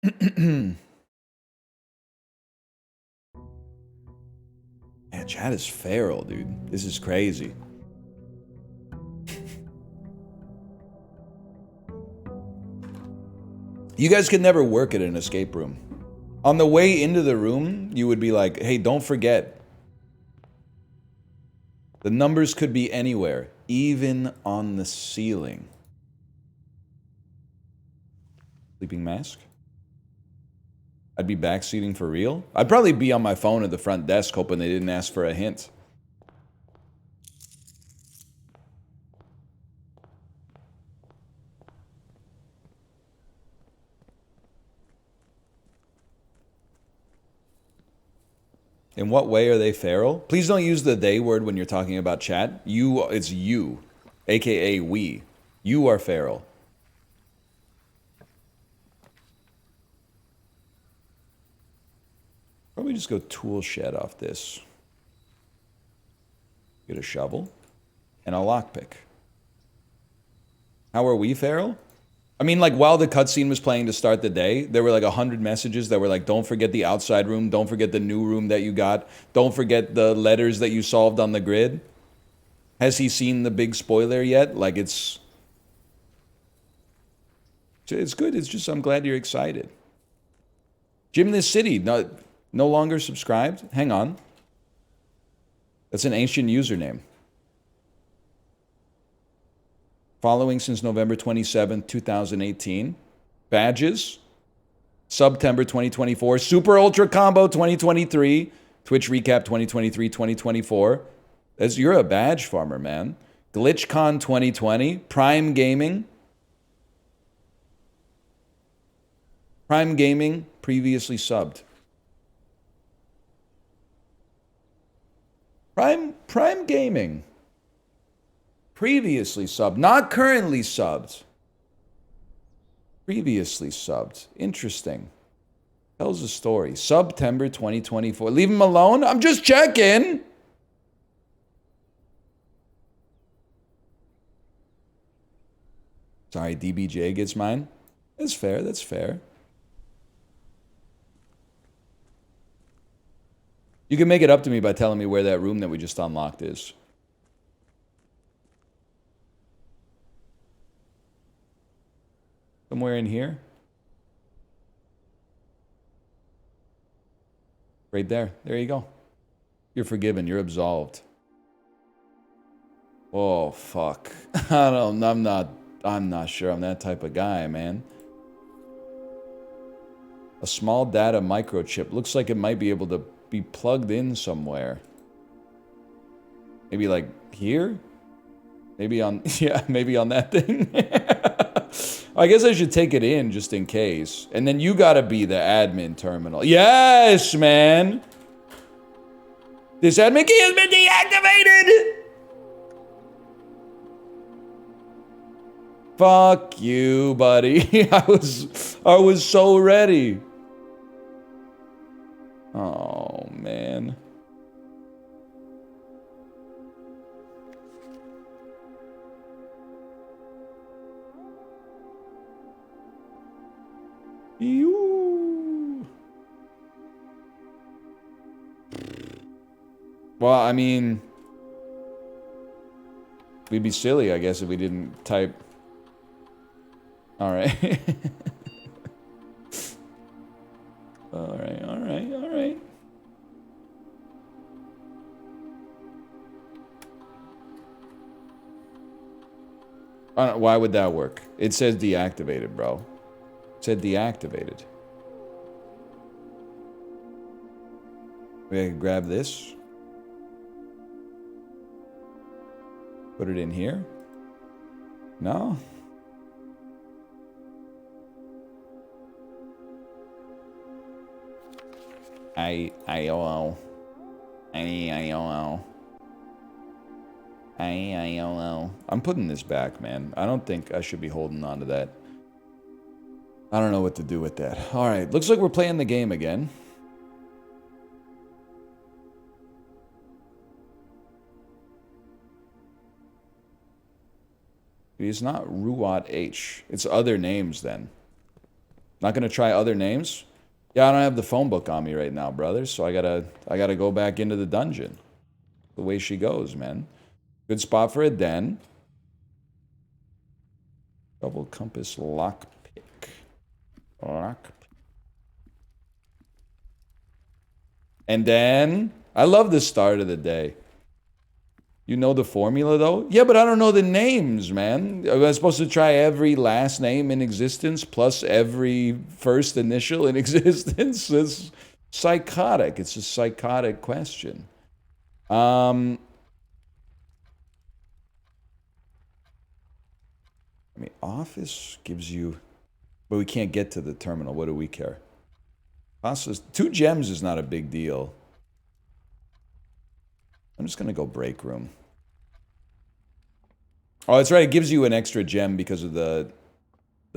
Man, chat is feral, dude. This is crazy. You guys could never work at an escape room. On the way into the room, you would be like, hey, don't forget. The numbers could be anywhere, even on the ceiling. Sleeping mask? I'd be backseating for real? I'd probably be on my phone at the front desk hoping they didn't ask for a hint. In what way are they feral? Please don't use the they word when you're talking about chat. It's you, aka we. You are feral. Probably just go tool shed off this. Get a shovel and a lockpick. How are we feral? I mean, like, while the cutscene was playing to start the day, there were like 100 messages that were like, don't forget the outside room, don't forget the new room that you got, don't forget the letters that you solved on the grid. Has he seen the big spoiler yet? Like, it's good. It's just, I'm glad you're excited. Jim This City, no longer subscribed? Hang on. That's an ancient username. Following since November 27th, 2018. Badges. September 2024. Super Ultra Combo 2023. Twitch Recap 2023-2024. You're a badge farmer, man. GlitchCon 2020. Prime Gaming. Prime Gaming, previously subbed. Prime Gaming. Previously subbed, not currently subbed. Previously subbed. Interesting. Tells a story. September 2024. Leave him alone? I'm just checking. Sorry, DBJ gets mine. That's fair, that's fair. You can make it up to me by telling me where that room that we just unlocked is. Somewhere in here? Right there. There you go. You're forgiven. You're absolved. Oh, fuck. I'm not sure I'm that type of guy, man. A small data microchip. Looks like it might be able to be plugged in somewhere. Maybe like here? Maybe on, yeah, maybe on that thing. I guess I should take it in just in case. And then you gotta be the admin terminal. Yes, man! This admin key has been deactivated! Fuck you, buddy. I was so ready. Oh, man. Ew. Well, I mean, we'd be silly, I guess, if we didn't type. All right. All right, all right, all right. Why would that work? It says deactivated, bro. It said deactivated. Maybe I can grab this. Put it in here. No? I-O-O. I'm putting this back, man. I don't think I should be holding on to that. I don't know what to do with that. Alright, looks like we're playing the game again. It's not Ruat H. It's other names then. Not gonna try other names? Yeah, I don't have the phone book on me right now, brother, so I gotta go back into the dungeon. The way she goes, man. Good spot for a den. Double compass lockpick. Lockpick. And then, I love the start of the day. You know the formula, though? Yeah, but I don't know the names, man. Am I supposed to try every last name in existence plus every first initial in existence? It's psychotic. It's a psychotic question. I mean, office gives you... But we can't get to the terminal. What do we care? Pastas, 2 gems is not a big deal. I'm just going to go break room. Oh, that's right. It gives you an extra gem because of the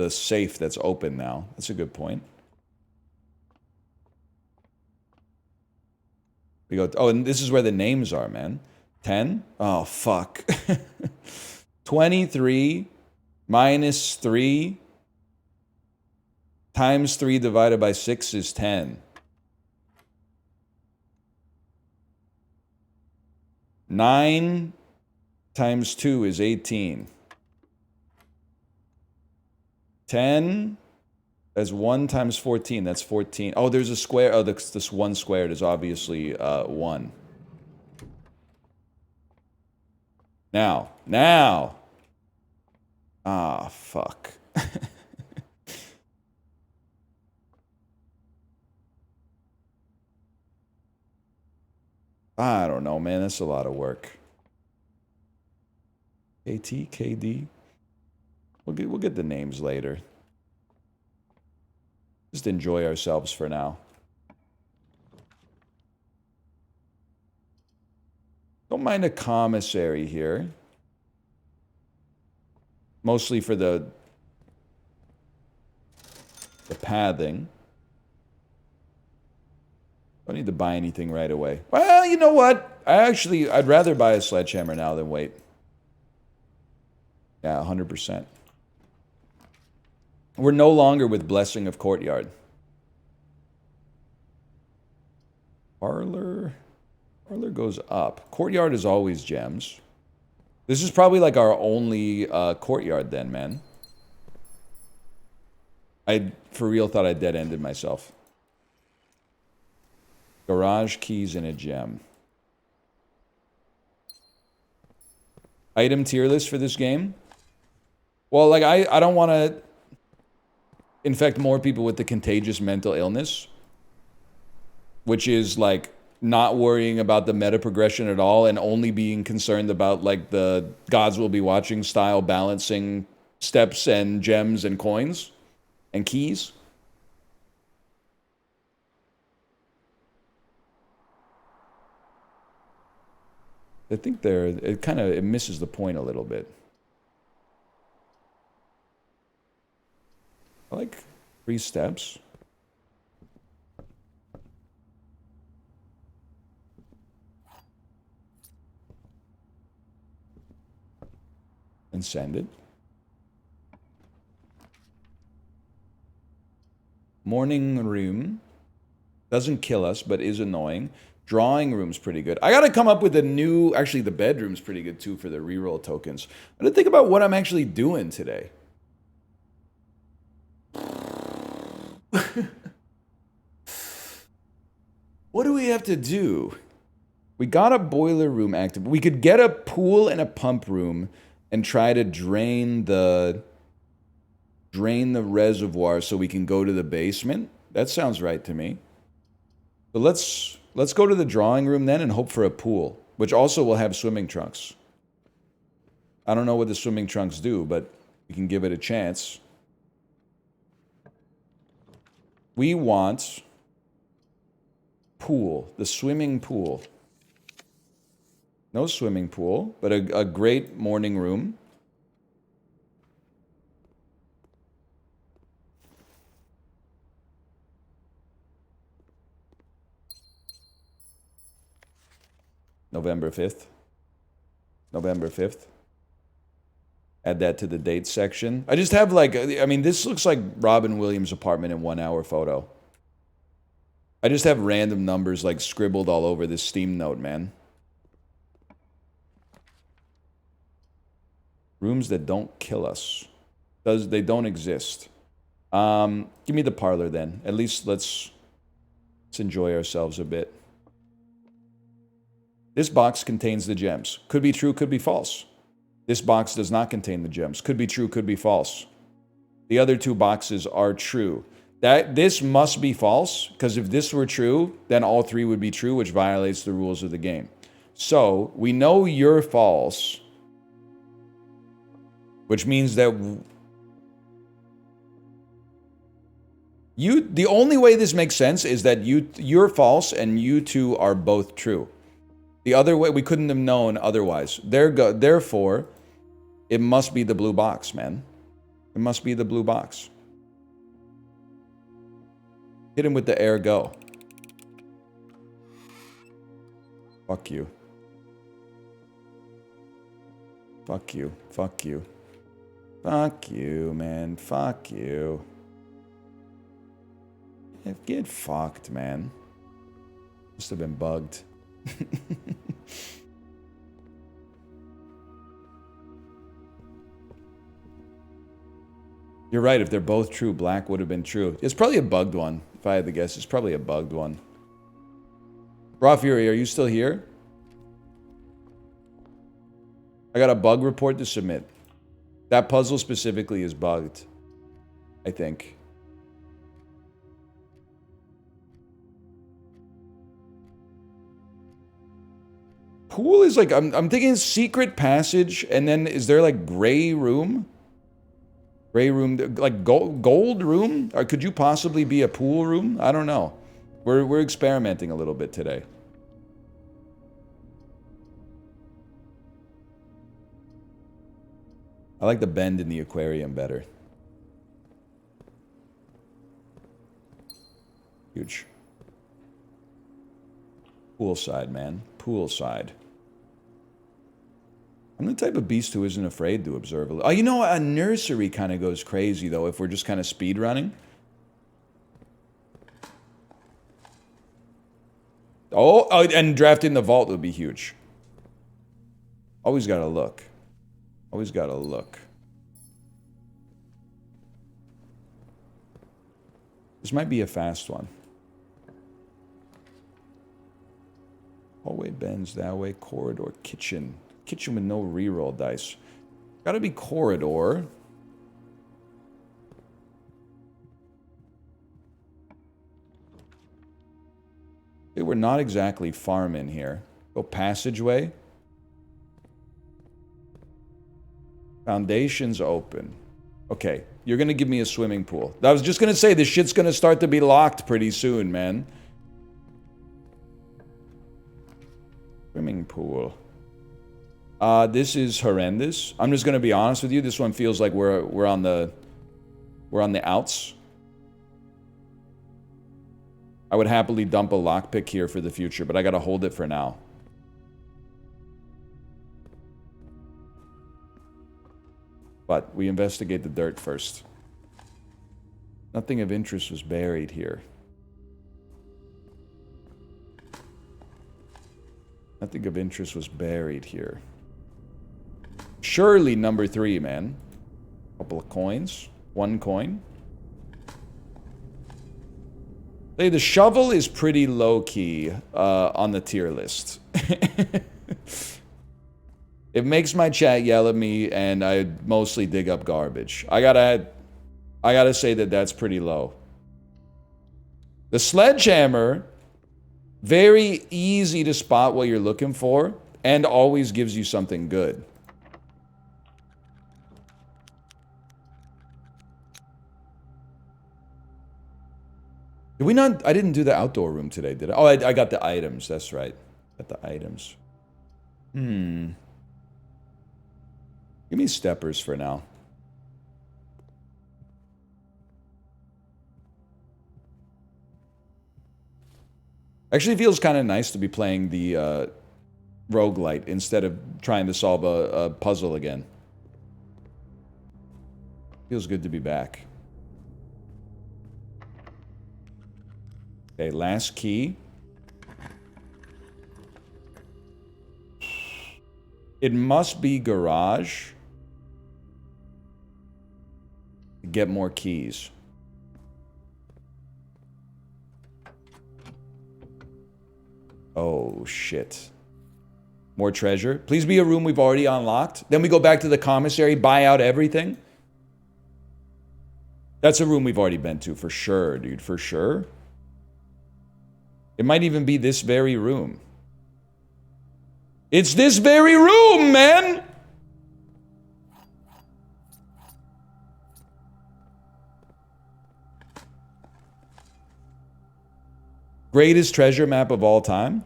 safe that's open now. That's a good point. We go... Oh, and this is where the names are, man. 10? Oh, fuck. 23 minus 3 times 3 divided by 6 is 10. 9 times 2 is 18. 10 as 1 times 14, that's 14. Oh, there's a square. Oh, this 1 squared is obviously 1. Now. Ah, fuck. I don't know, man. That's a lot of work. KT, KD. We'll get the names later. Just enjoy ourselves for now. Don't mind a commissary here. Mostly for the pathing. Don't need to buy anything right away. Well, you know what? I'd rather buy a sledgehammer now than wait. Yeah, 100%. We're no longer with Blessing of Courtyard. Parlor goes up. Courtyard is always gems. This is probably like our only courtyard then, man. I, for real, thought I dead-ended myself. Garage keys and a gem. Item tier list for this game? Well, like, I don't want to infect more people with the contagious mental illness. Which is, like, not worrying about the meta progression at all and only being concerned about, like, the gods will be watching style balancing steps and gems and coins and keys. I think it misses the point a little bit. I like 3 steps. And send it. Morning room. Doesn't kill us, but is annoying. Drawing room's pretty good. I gotta come up with a new... Actually, the bedroom's pretty good, too, for the reroll tokens. I gotta think about what I'm actually doing today. What do we have to do? We got a boiler room active. We could get a pool and a pump room and try to drain the reservoir so we can go to the basement. That sounds right to me. But let's go to the drawing room then and hope for a pool, which also will have swimming trunks. I don't know what the swimming trunks do, but we can give it a chance. We want pool, the swimming pool. No swimming pool, but a great morning room. November 5th. November 5th. Add that to the date section. I just have like, I mean, this looks like Robin Williams' apartment in 1 hour photo. I just have random numbers like scribbled all over this Steam note, man. Rooms that don't kill us. They don't exist. Give me the parlor then. At least let's enjoy ourselves a bit. This box contains the gems. Could be true, could be false. This box does not contain the gems. Could be true, could be false. The other 2 boxes are true. This must be false, because if this were true, then all 3 would be true, which violates the rules of the game. So, we know you're false, which means that the only way this makes sense is that you're false and you 2 are both true. The other way, we couldn't have known otherwise. Therefore, it must be the blue box, man. It must be the blue box. Hit him with the air go. Fuck you. Fuck you. Fuck you. Fuck you, man. Fuck you. Get fucked, man. Must have been bugged. You're right, if they're both true, black would have been true. It's probably a bugged one, if I had to guess. It's probably a bugged one. Raw Fury, are you still here? I got a bug report to submit. That puzzle specifically is bugged, I think. Pool is like, I'm thinking secret passage, and then is there like gray room? Gray room, like gold room? Or could you possibly be a pool room? I don't know. We're experimenting a little bit today. I like the bend in the aquarium better. Huge. Poolside, man. Poolside. I'm the type of beast who isn't afraid to observe a little. Oh, you know, a nursery kind of goes crazy, though, if we're just kind of speed running. Oh, and drafting the vault would be huge. Always gotta look. Always gotta look. This might be a fast one. Hallway bends that way. Corridor. Kitchen. Kitchen with no reroll dice. Gotta be corridor. Okay, we're not exactly farming here. Go passageway. Foundation's open. Okay, you're gonna give me a swimming pool. I was just gonna say, this shit's gonna start to be locked pretty soon, man. Swimming pool. This is horrendous. I'm just gonna be honest with you. This one feels like we're on the outs. I would happily dump a lockpick here for the future, but I gotta hold it for now. But we investigate the dirt first. Nothing of interest was buried here. Nothing of interest was buried here. Surely number 3, man. Couple of coins. 1 coin. Hey, the shovel is pretty low-key on the tier list. It makes my chat yell at me, and I mostly dig up garbage. I gotta say that that's pretty low. The sledgehammer, very easy to spot what you're looking for, and always gives you something good. Did we not? I didn't do the outdoor room today, did I? Oh, I got the items. That's right. Got the items. Give me steppers for now. Actually feels kind of nice to be playing the roguelite instead of trying to solve a puzzle again. Feels good to be back. Okay, last key. It must be garage. Get more keys. Oh, shit. More treasure. Please be a room we've already unlocked. Then we go back to the commissary, buy out everything. That's a room we've already been to, for sure, dude. For sure. It might even be this very room. It's this very room, man! Greatest treasure map of all time?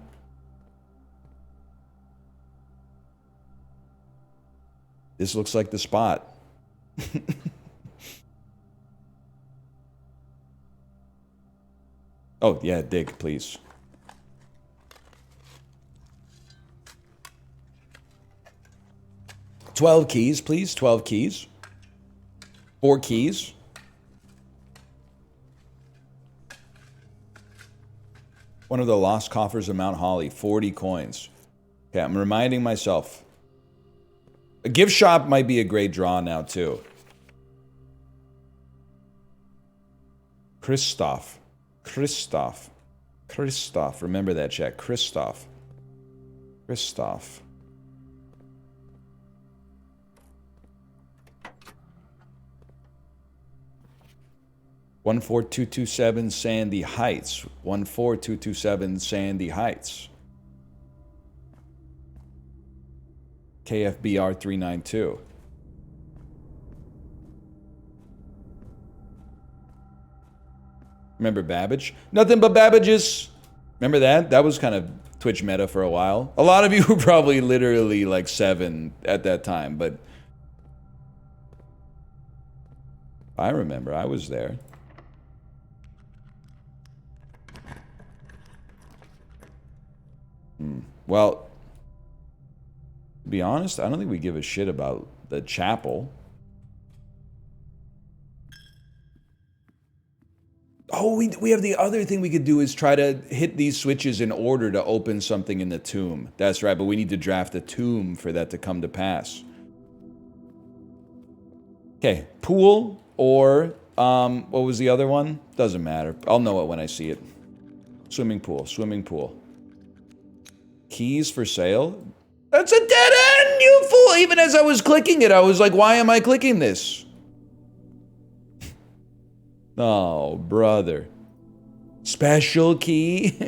This looks like the spot. Oh, yeah, dig, please. $12 keys, please. 12 keys. 4 keys. One of the lost coffers of Mount Holly. 40 coins. Okay, I'm reminding myself. A gift shop might be a great draw now, too. Christoph. Remember that, chat. Christoph. 14227 Sandy Heights. 14227 Sandy Heights. KFBR 392. Remember Babbage? Nothing but Babbages. Remember that? That was kind of Twitch meta for a while. A lot of you were probably literally like 7 at that time, but I remember. I was there. Well, to be honest, I don't think we give a shit about the chapel. Oh, we have the other thing we could do is try to hit these switches in order to open something in the tomb. That's right, but we need to draft a tomb for that to come to pass. Okay, pool or, what was the other one? Doesn't matter. I'll know it when I see it. Swimming pool. Keys for sale? That's a dead end, you fool! Even as I was clicking it, I was like, why am I clicking this? Oh, brother. Special key?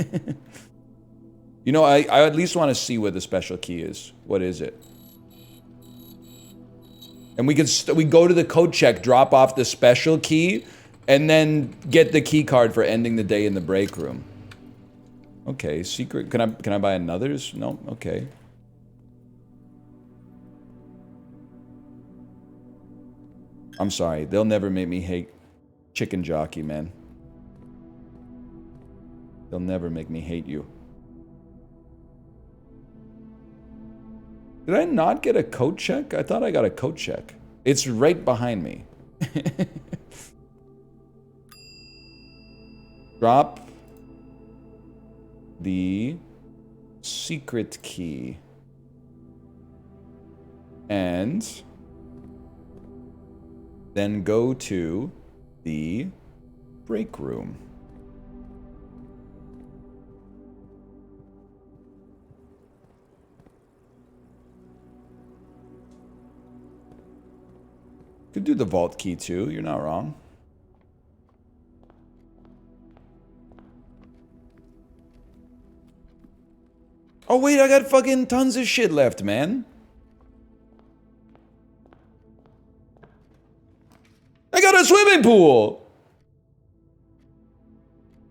You know, I at least want to see what the special key is. What is it? And we go to the code check, drop off the special key, and then get the key card for ending the day in the break room. Okay, secret. Can I buy another's? No? Okay. I'm sorry. They'll never make me hate Chicken Jockey, man. They'll never make me hate you. Did I not get a code check? I thought I got a code check. It's right behind me. Drop the secret key. And then go to the break room. Could do the vault key too, you're not wrong. Oh wait, I got fucking tons of shit left, man. I got a swimming pool!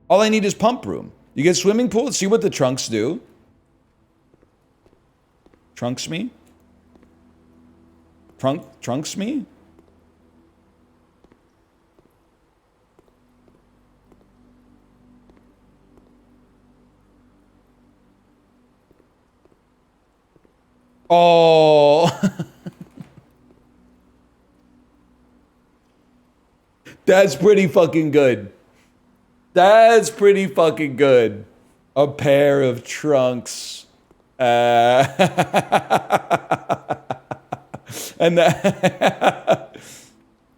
All I need is pump room. You get swimming pool? See what the trunks do. Trunks me? Trunks me? Oh. That's pretty fucking good. That's pretty fucking good. A pair of trunks. And that.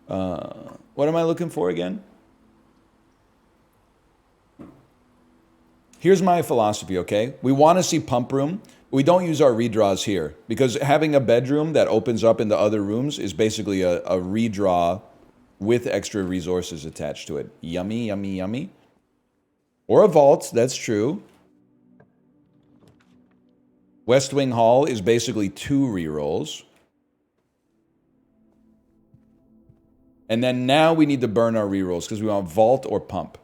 What am I looking for again? Here's my philosophy, okay? We want to see pump room. We don't use our redraws here because having a bedroom that opens up into other rooms is basically a redraw with extra resources attached to it. Yummy, yummy, yummy. Or a vault, that's true. West Wing Hall is basically 2 rerolls. And then now we need to burn our rerolls because we want vault or pump.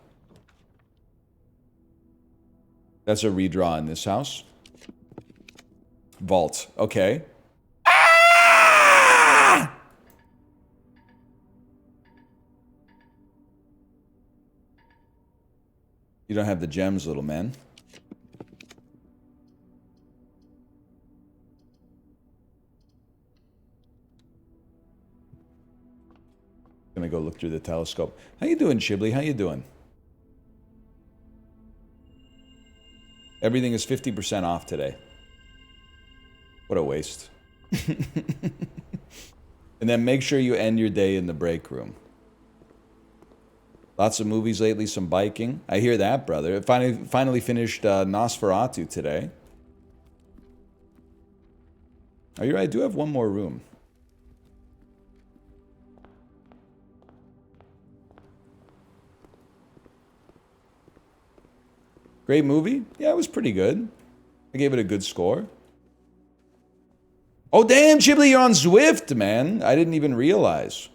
That's a redraw in this house. Vault, okay. Ah! You don't have the gems, little man. Gonna go look through the telescope. How you doing, Chibli? How you doing? Everything is 50% off today. What a waste. And then make sure you end your day in the break room. Lots of movies lately, some biking. I hear that, brother. I finally finished Nosferatu today. Oh, you're right. I do have one more room. Great movie? Yeah, it was pretty good. I gave it a good score. Oh, damn, Chibli, you're on Zwift, man. I didn't even realize.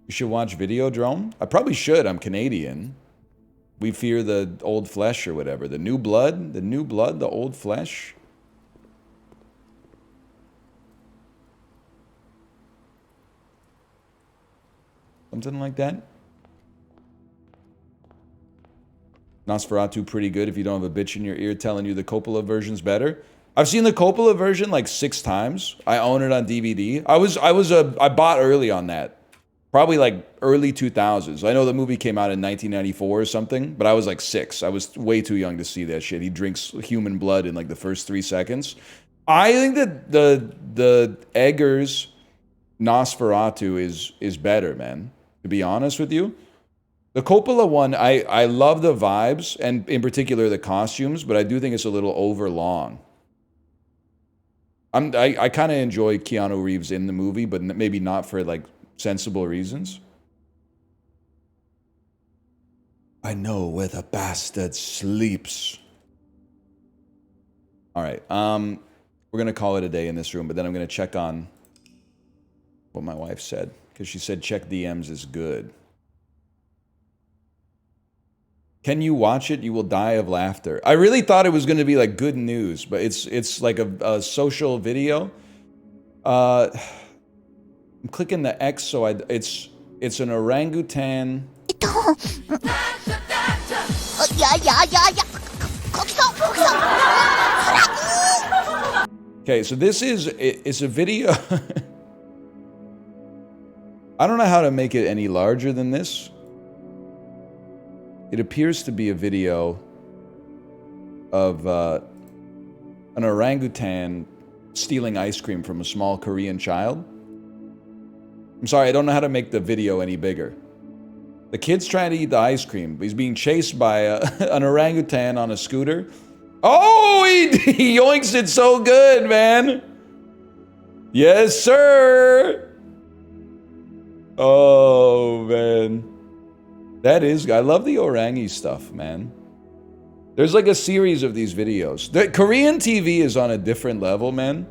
You should watch Videodrome. I probably should. I'm Canadian. We fear the old flesh or whatever. The new blood, the old flesh. Something like that. Nosferatu pretty good if you don't have a bitch in your ear telling you the Coppola version's better. I've seen the Coppola version like 6 times. I own it on DVD. I bought early on that. Probably like early 2000s. I know the movie came out in 1994 or something, but I was like 6. I was way too young to see that shit. He drinks human blood in like the first 3 seconds. I think that the Eggers Nosferatu is better, man. To be honest with you. The Coppola one, I love the vibes, and in particular the costumes, but I do think it's a little overlong. I kind of enjoy Keanu Reeves in the movie, but maybe not for like sensible reasons. I know where the bastard sleeps. All right, we're gonna call it a day in this room, but then I'm gonna check on what my wife said, because she said check DMs is good. Can you watch it? You will die of laughter. I really thought it was going to be like good news, but it's like a social video. I'm clicking the X, so it's an orangutan. Okay, so it's a video. I don't know how to make it any larger than this. It appears to be a video of an orangutan stealing ice cream from a small Korean child. I'm sorry, I don't know how to make the video any bigger. The kid's trying to eat the ice cream, but he's being chased by an orangutan on a scooter. Oh, he yoinks it so good, man. Yes, sir. Oh, man. That is, I love the Orangi stuff, man. There's like a series of these videos. The Korean TV is on a different level, man.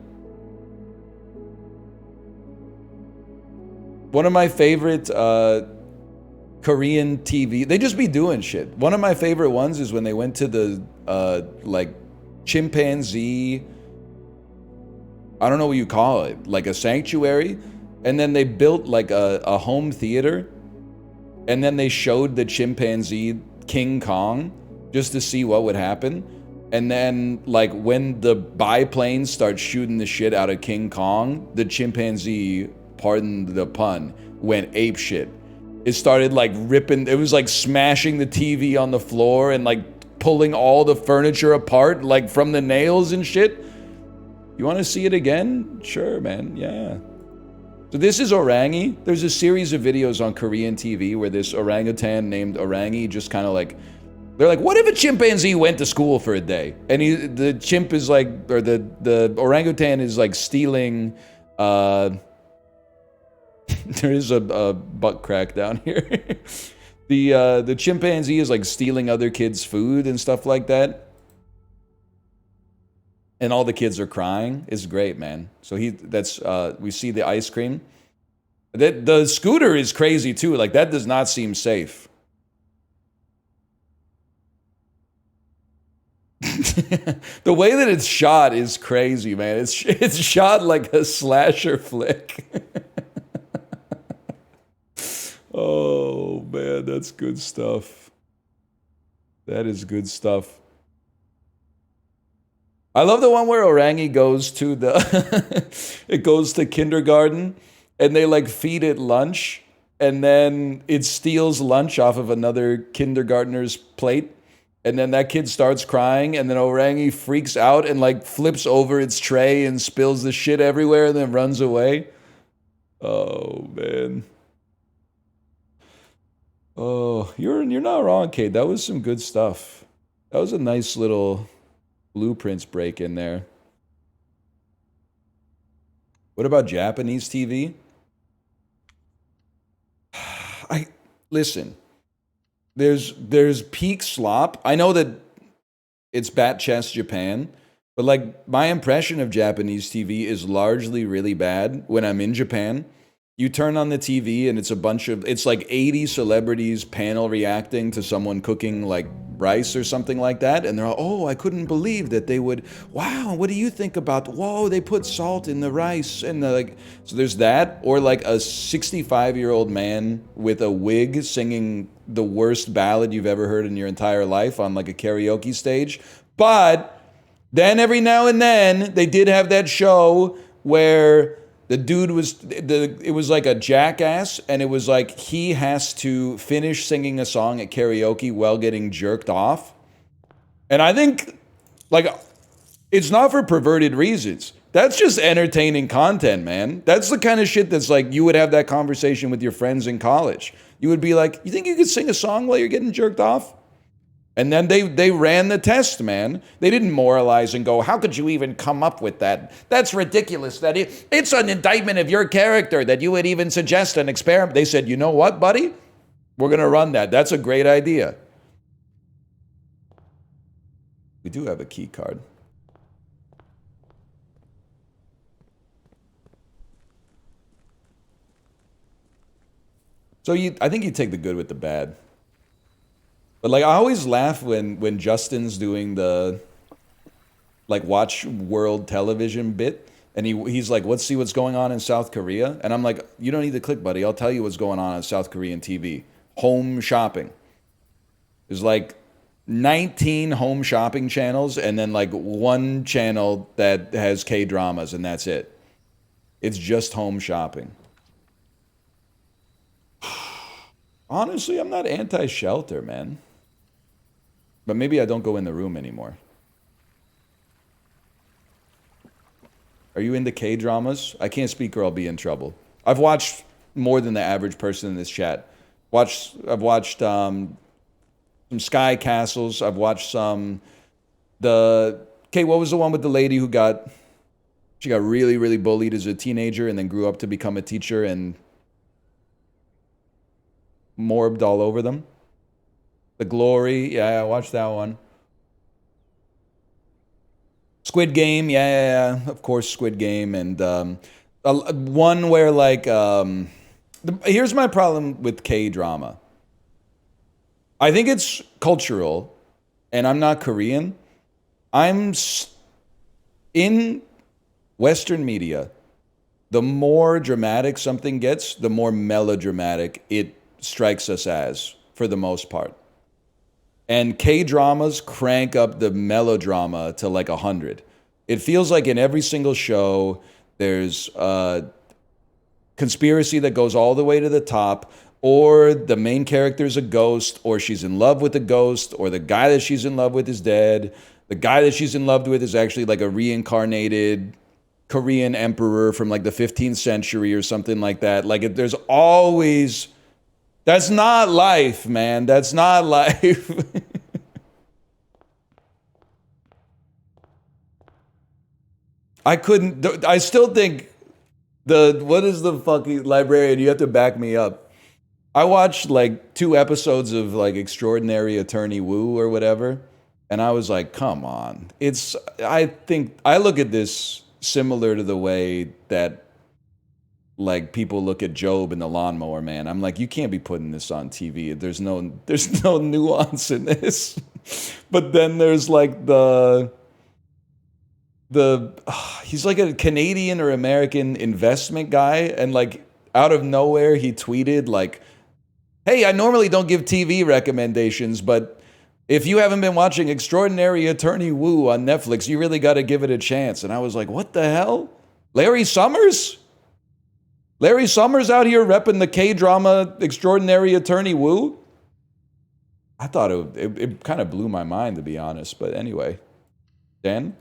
One of my favorite Korean TV, they just be doing shit. One of my favorite ones is when they went to the like chimpanzee, I don't know what you call it, like a sanctuary, and then they built like a home theater. And then they showed the chimpanzee King Kong just to see what would happen. And then, like, when the biplane starts shooting the shit out of King Kong, the chimpanzee, pardon the pun, went ape shit. It started, like, ripping, it was, like, smashing the TV on the floor and, like, pulling all the furniture apart, like, from the nails and shit. You want to see it again? Sure, man, yeah. So this is Orangi. There's a series of videos on Korean TV where this orangutan named Orangi just kind of, like, they're like, what if a chimpanzee went to school for a day? And the chimp is like, or the orangutan is like stealing, there is a butt crack down here. The chimpanzee is like stealing other kids' food and stuff like that. And all the kids are crying. It's great, man. So we see the ice cream. The scooter is crazy too. Like, that does not seem safe. The way that it's shot is crazy, man. It's shot like a slasher flick. Oh, man, that's good stuff. That is good stuff. I love the one where Orangi goes to it goes to kindergarten and they like feed it lunch and then it steals lunch off of another kindergartner's plate. And then that kid starts crying, and then Orangi freaks out and like flips over its tray and spills the shit everywhere and then runs away. Oh, man. Oh, you're not wrong, Kate. That was some good stuff. That was a nice little blueprints break in there. What about Japanese TV? Listen. There's peak slop. I know that it's bat chest Japan, but like my impression of Japanese TV is largely really bad when I'm in Japan. You turn on the TV and it's like 80 celebrities panel reacting to someone cooking like rice or something like that. And they're all, oh, I couldn't believe that they would, wow, what do you think about, whoa, they put salt in the rice. And like, so there's that, or like a 65-year-old man with a wig singing the worst ballad you've ever heard in your entire life on like a karaoke stage. But then every now and then they did have that show where the dude it was like a jackass, and it was like he has to finish singing a song at karaoke while getting jerked off. And I think, like, it's not for perverted reasons. That's just entertaining content, man. That's the kind of shit that's like, you would have that conversation with your friends in college. You would be like, you think you could sing a song while you're getting jerked off? And then they ran the test, man. They didn't moralize and go, how could you even come up with that? That's ridiculous. It's an indictment of your character that you would even suggest an experiment. They said, you know what, buddy? We're going to run that. That's a great idea. We do have a key card. So I think you take the good with the bad. But like, I always laugh when Justin's doing the like watch world television bit, and he's like, let's see what's going on in South Korea. And I'm like, you don't need to click, buddy. I'll tell you what's going on South Korean TV. Home shopping. There's like 19 home shopping channels and then like one channel that has K-dramas, and that's it. It's just home shopping. Honestly, I'm not anti-shelter, man. But maybe I don't go in the room anymore. Are you into K-dramas? I can't speak or I'll be in trouble. I've watched more than the average person in this chat. I've watched some Sky Castles. I've watched some... what was the one with the lady who she got really, really bullied as a teenager and then grew up to become a teacher and morbed all over them? The Glory, yeah, I watched that one. Squid Game, yeah, of course, Squid Game, and one where like, here's my problem with K-drama. I think it's cultural, and I'm not Korean. In Western media, the more dramatic something gets, the more melodramatic it strikes us as, for the most part. And K-dramas crank up the melodrama to like 100. It feels like in every single show, there's a conspiracy that goes all the way to the top, or the main character is a ghost, or she's in love with a ghost, or the guy that she's in love with is dead. The guy that she's in love with is actually like a reincarnated Korean emperor from like the 15th century or something like that. Like there's always, that's not life, man. That's not life. I still think what is the fucking librarian? You have to back me up. I watched like 2 episodes of like Extraordinary Attorney Woo or whatever, and I was like, come on. I think, I look at this similar to the way that like people look at Job in the Lawnmower Man. I'm like, you can't be putting this on TV. There's no nuance in this. But then there's like he's like a Canadian or American investment guy, and like out of nowhere he tweeted like, hey, I normally don't give TV recommendations, but if you haven't been watching Extraordinary Attorney Woo on Netflix, you really got to give it a chance. And I was like, what the hell? Larry Summers? Larry Summers out here repping the K-drama Extraordinary Attorney Woo? I thought it kind of blew my mind, to be honest. But anyway, Dan?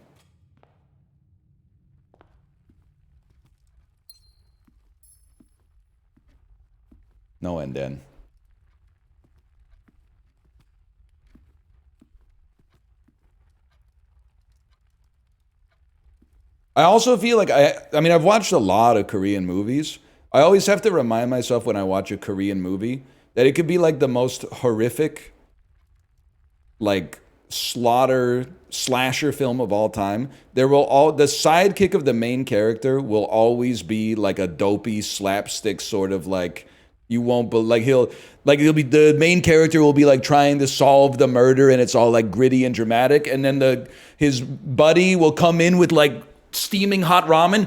No end, Dan. I also feel like I mean, I've watched a lot of Korean movies. I always have to remind myself when I watch a Korean movie that it could be like the most horrific, like slasher film of all time. The sidekick of the main character will always be like a dopey slapstick sort of like, you won't, but like he'll be, the main character will be like trying to solve the murder, and it's all like gritty and dramatic, and then his buddy will come in with like steaming hot ramen,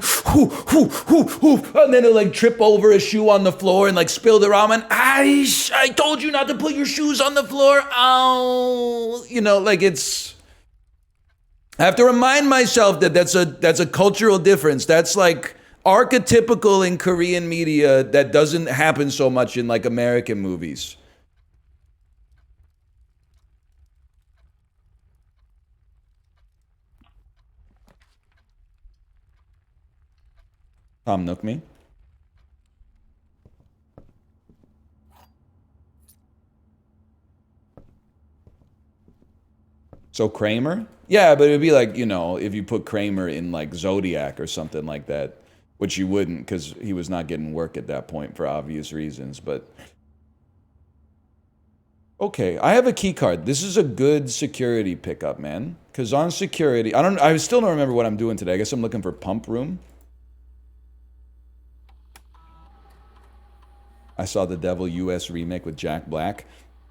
and then he'll like trip over a shoe on the floor and like spill the ramen. I told you not to put your shoes on the floor. Oh, like it's. I have to remind myself that that's a cultural difference. That's like archetypical in Korean media that doesn't happen so much in like American movies. Tom Nook me. So Kramer? Yeah, but it'd be like, if you put Kramer in like Zodiac or something like that, which you wouldn't because he was not getting work at that point for obvious reasons. But okay, I have a key card. This is a good security pickup, man. Because on security, I still don't remember what I'm doing today. I guess I'm looking for pump room. I saw the Devil US remake with Jack Black.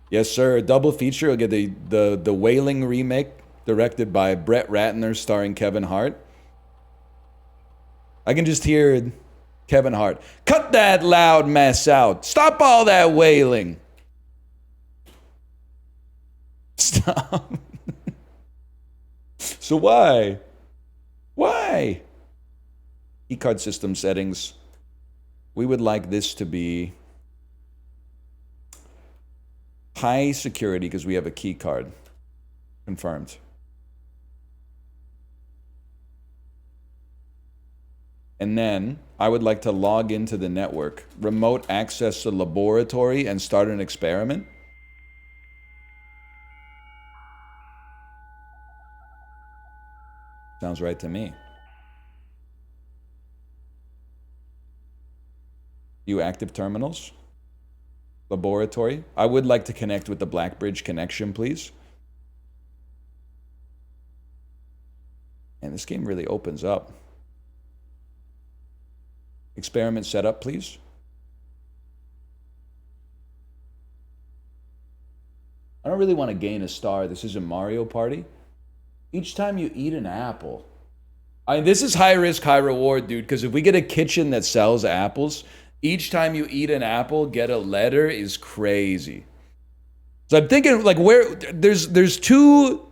Yes, sir. A double feature. I'll get the Wailing remake, directed by Brett Ratner, starring Kevin Hart. I can just hear Kevin Hart. Cut that loud mess out. Stop all that wailing. Stop. So why? Why? E-card system settings. We would like this to be high security because we have a key card. Confirmed. And then I would like to log into the network, remote access the laboratory, and start an experiment. Sounds right to me. View active terminals. Laboratory. I would like to connect with the Blackbridge connection, please. And this game really opens up. Experiment setup, please. I don't really want to gain a star. This isn't Mario Party. Each time you eat an apple. This is high risk, high reward, dude, because if we get a kitchen that sells apples, each time you eat an apple, get a letter is crazy. So I'm thinking like where there's two,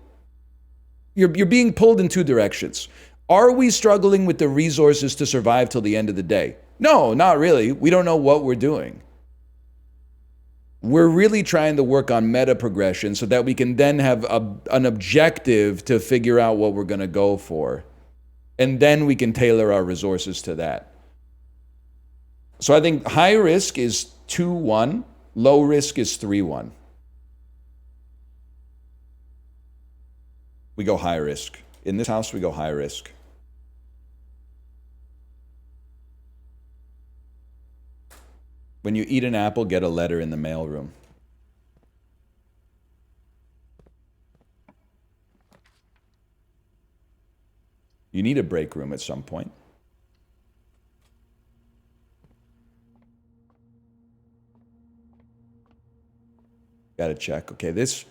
you're being pulled in two directions. Are we struggling with the resources to survive till the end of the day? No, not really. We don't know what we're doing. We're really trying to work on meta progression so that we can then have an objective to figure out what we're going to go for. And then we can tailor our resources to that. So I think high risk is 2-1, low risk is 3-1. We go high risk. In this house, we go high risk. When you eat an apple, get a letter in the mailroom. You need a break room at some point. Gotta check. Okay, this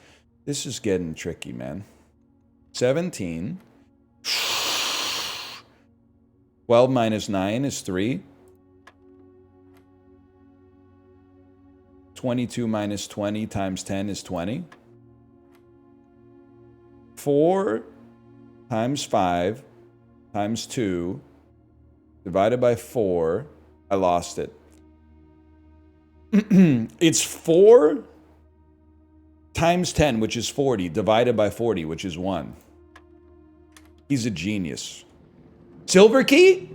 is getting tricky, man. 17. 12 minus 9 is 3. 22 minus 20 times 10 is 20. 4 times 5 times 2 divided by 4. I lost it. It's 4 times 10, which is 40, divided by 40, which is 1. He's a genius. Silver key?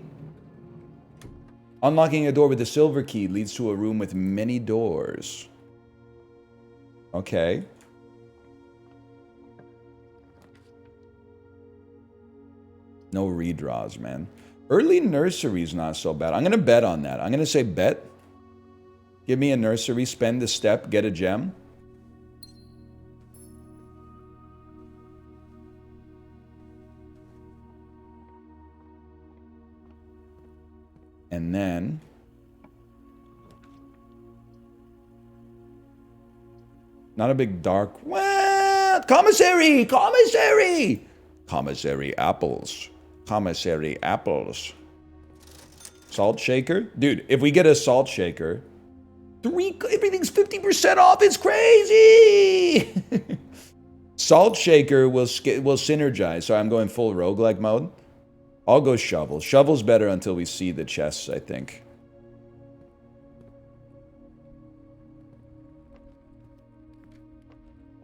Unlocking a door with a silver key leads to a room with many doors. Okay. No redraws, man. Early nursery's not so bad. I'm going to bet on that. I'm going to say bet. Give me a nursery, spend a step, get a gem. And then not a big dark. What? Commissary! Commissary! Commissary apples. Commissary apples. Salt shaker? Dude, if we get a salt shaker, everything's 50% off. It's crazy! Salt shaker will synergize. So I'm going full roguelike mode. I'll go shovel. Shovel's better until we see the chests, I think.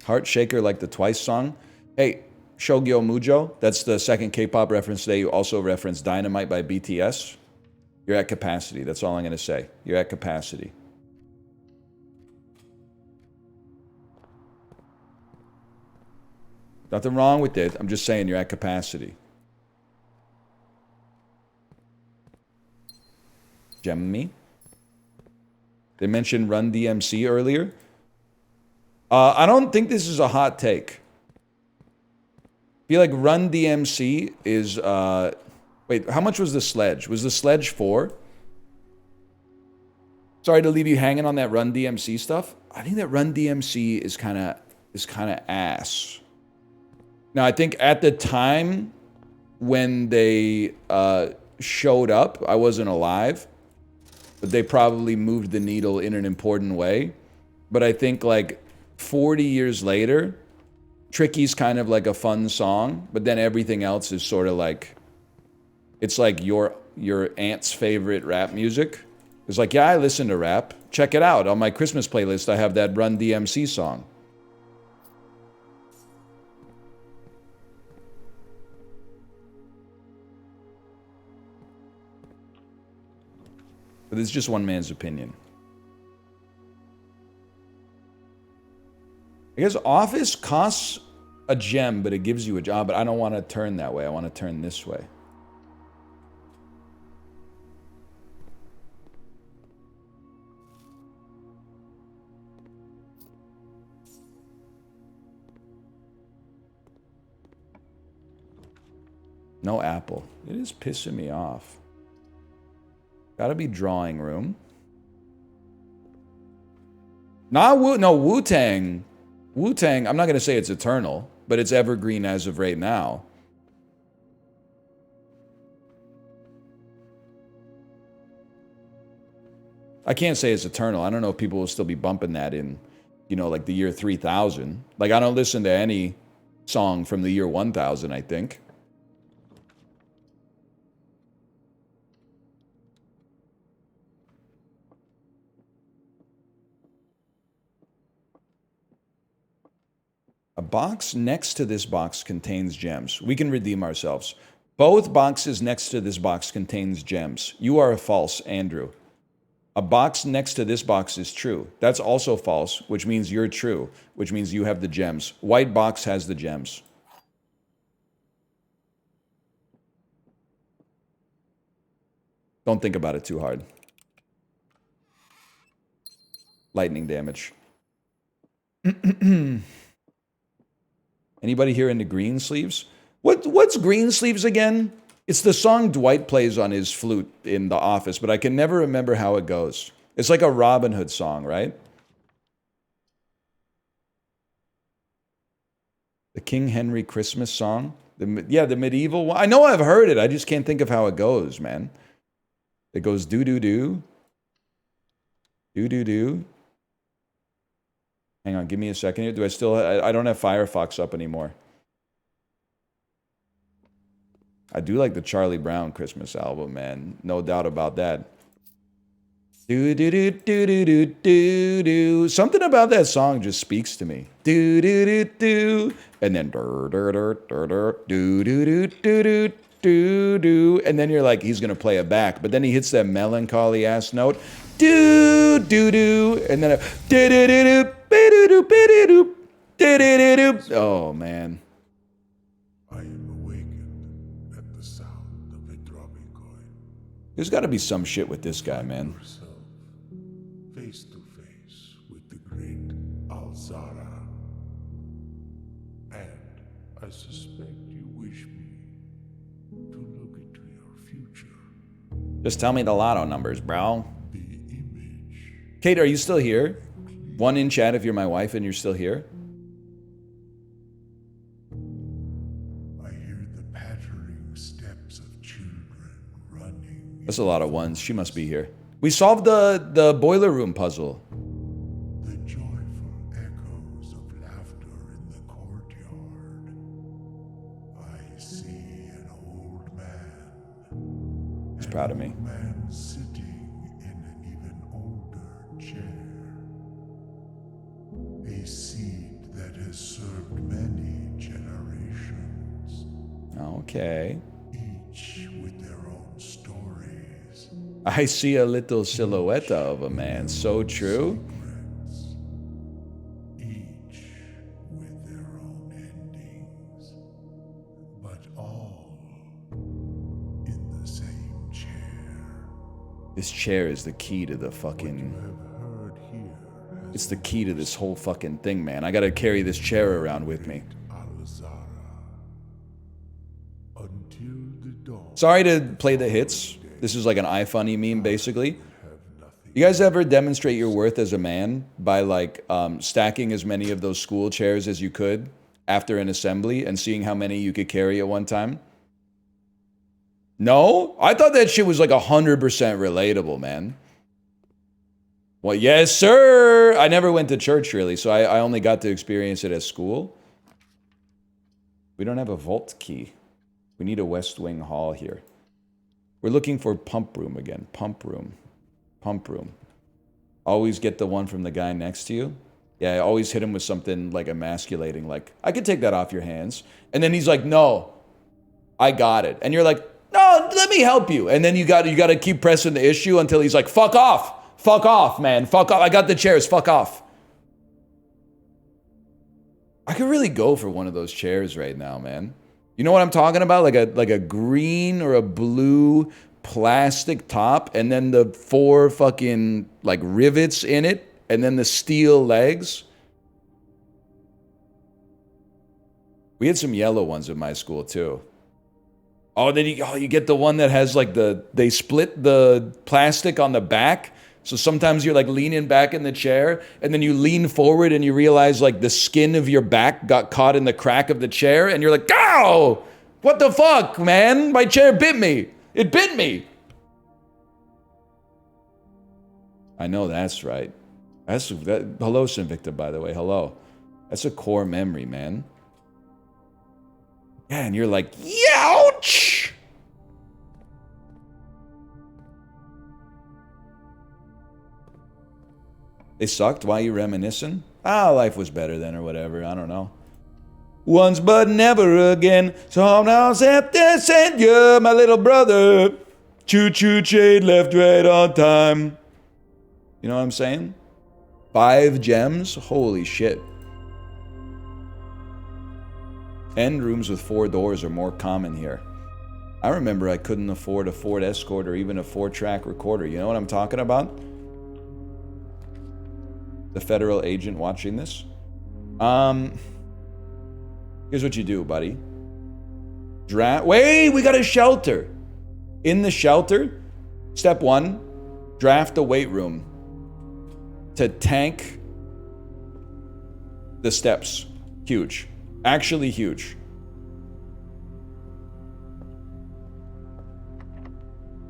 Heart shaker like the Twice song. Hey, Shogyo Mujo. That's the second K-pop reference today. You also referenced Dynamite by BTS. You're at capacity. That's all I'm going to say. You're at capacity. Nothing wrong with it. I'm just saying you're at capacity. Gem me. They mentioned Run DMC earlier. I don't think this is a hot take. I feel like Run DMC is... wait, how much was the sledge? Was the sledge 4? Sorry to leave you hanging on that Run DMC stuff. I think that Run DMC is kind of ass. Now, I think at the time when they showed up, I wasn't alive. But they probably moved the needle in an important way. But I think like 40 years later, Tricky's kind of like a fun song, but then everything else is sort of like, it's like your aunt's favorite rap music. It's like, yeah, I listen to rap. Check it out. On my Christmas playlist, I have that Run DMC song. But it's just one man's opinion. I guess office costs a gem, but it gives you a job. But I don't want to turn that way. I want to turn this way. No apple. It is pissing me off. Gotta be drawing room. No, Wu-Tang. Wu-Tang, I'm not gonna say it's eternal, but it's evergreen as of right now. I can't say it's eternal. I don't know if people will still be bumping that in you know, like the year 3000. Like, I don't listen to any song from the year 1000, I think. A box next to this box contains gems. We can redeem ourselves. Both boxes next to this box contains gems. You are a false, Andrew. A box next to this box is true. That's also false, which means you're true, which means you have the gems. White box has the gems. Don't think about it too hard. Lightning damage. Anybody here into green sleeves? What's green sleeves again? It's the song Dwight plays on his flute in The Office, but I can never remember how it goes. It's like a Robin Hood song, right? The King Henry Christmas song? The medieval one. I know I've heard it. I just can't think of how it goes, man. It goes do-do-do. Do-do-do. Hang on, give me a second here. Do I still... I don't have Firefox up anymore. I do like the Charlie Brown Christmas album, man. No doubt about that. Do-do-do-do-do-do-do. Something about that song just speaks to me. Do-do-do-do. And then... Do-do-do-do-do-do. And then you're like, he's going to play it back. But then he hits that melancholy-ass note. Do-do-do. And then... Do-do-do-do. Oh, man. I am awakened at the sound of a dropping coin. There's got to be some shit with this guy, man. Yourself, face to face with the great Alzara. And I suspect you wish me to look into your future. Just tell me the lotto numbers, bro. The image. Kate, are you still here? One in chat if you're my wife and you're still here. I hear the pattering steps of children running. That's a lot of ones. She must be here. We solved the boiler room puzzle. The joyful echoes of laughter in the courtyard. I see an old man. He's proud of me. An old man sitting in an even older chair. A seed that has served many generations. Okay. Each with their own stories. I see a little silhouette of a man. So true. Secrets. Each with their own endings. But all in the same chair. This chair is the key to the You fucking... have heard here has It's the key to this whole fucking thing, man. I gotta carry this chair around with me. Alzara. Until the dawn. Sorry to play the hits. This is like an iFunny meme, basically. Have nothing. You guys ever demonstrate your worth as a man by like stacking as many of those school chairs as you could after an assembly and seeing how many you could carry at one time? No? I thought that shit was like 100% relatable, man. Well, yes, sir. I never went to church really, so I only got to experience it at school. We don't have a vault key. We need a West Wing hall here. We're looking for pump room again. Pump room. Pump room. Always get the one from the guy next to you. Yeah, I always hit him with something like emasculating, like, I could take that off your hands. And then he's like, no, I got it. And you're like, no, let me help you. And then you got to keep pressing the issue until he's like, fuck off. Fuck off, man. Fuck off. I got the chairs. Fuck off. I could really go for one of those chairs right now, man. You know what I'm talking about? Like a green or a blue plastic top, and then the 4 fucking like rivets in it, and then the steel legs. We had some yellow ones at my school too. Oh, then you get the one that has like they split the plastic on the back. So sometimes you're like leaning back in the chair and then you lean forward and you realize like the skin of your back got caught in the crack of the chair and you're like, ow! What the fuck, man? My chair bit me. It bit me. I know that's right. Hello, Sinvicta, by the way. Hello. That's a core memory, man. Yeah, and you're like, youch! They sucked? Why are you reminiscing? Ah, life was better then or whatever. I don't know. Once but never again. So now to send you, my little brother. Choo-choo chain left right on time. You know what I'm saying? 5 gems? Holy shit. End rooms with 4 doors are more common here. I remember I couldn't afford a Ford Escort or even a 4-track recorder. You know what I'm talking about? The federal agent watching this. Here's what you do, buddy. Wait, we got a shelter. In the shelter, step 1, draft a weight room to tank the steps. Huge. Actually huge.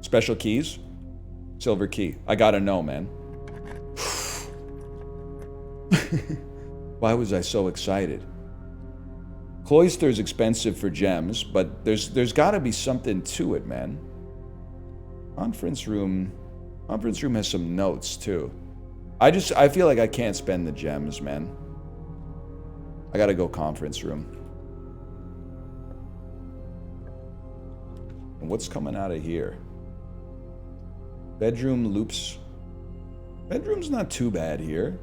Special keys? Silver key. I gotta know, man. Why was I so excited? Cloister's expensive for gems, but there's gotta be something to it, man. Conference room has some notes too. I feel like I can't spend the gems, man. I gotta go conference room. And what's coming out of here? Bedroom loops. Bedroom's not too bad here.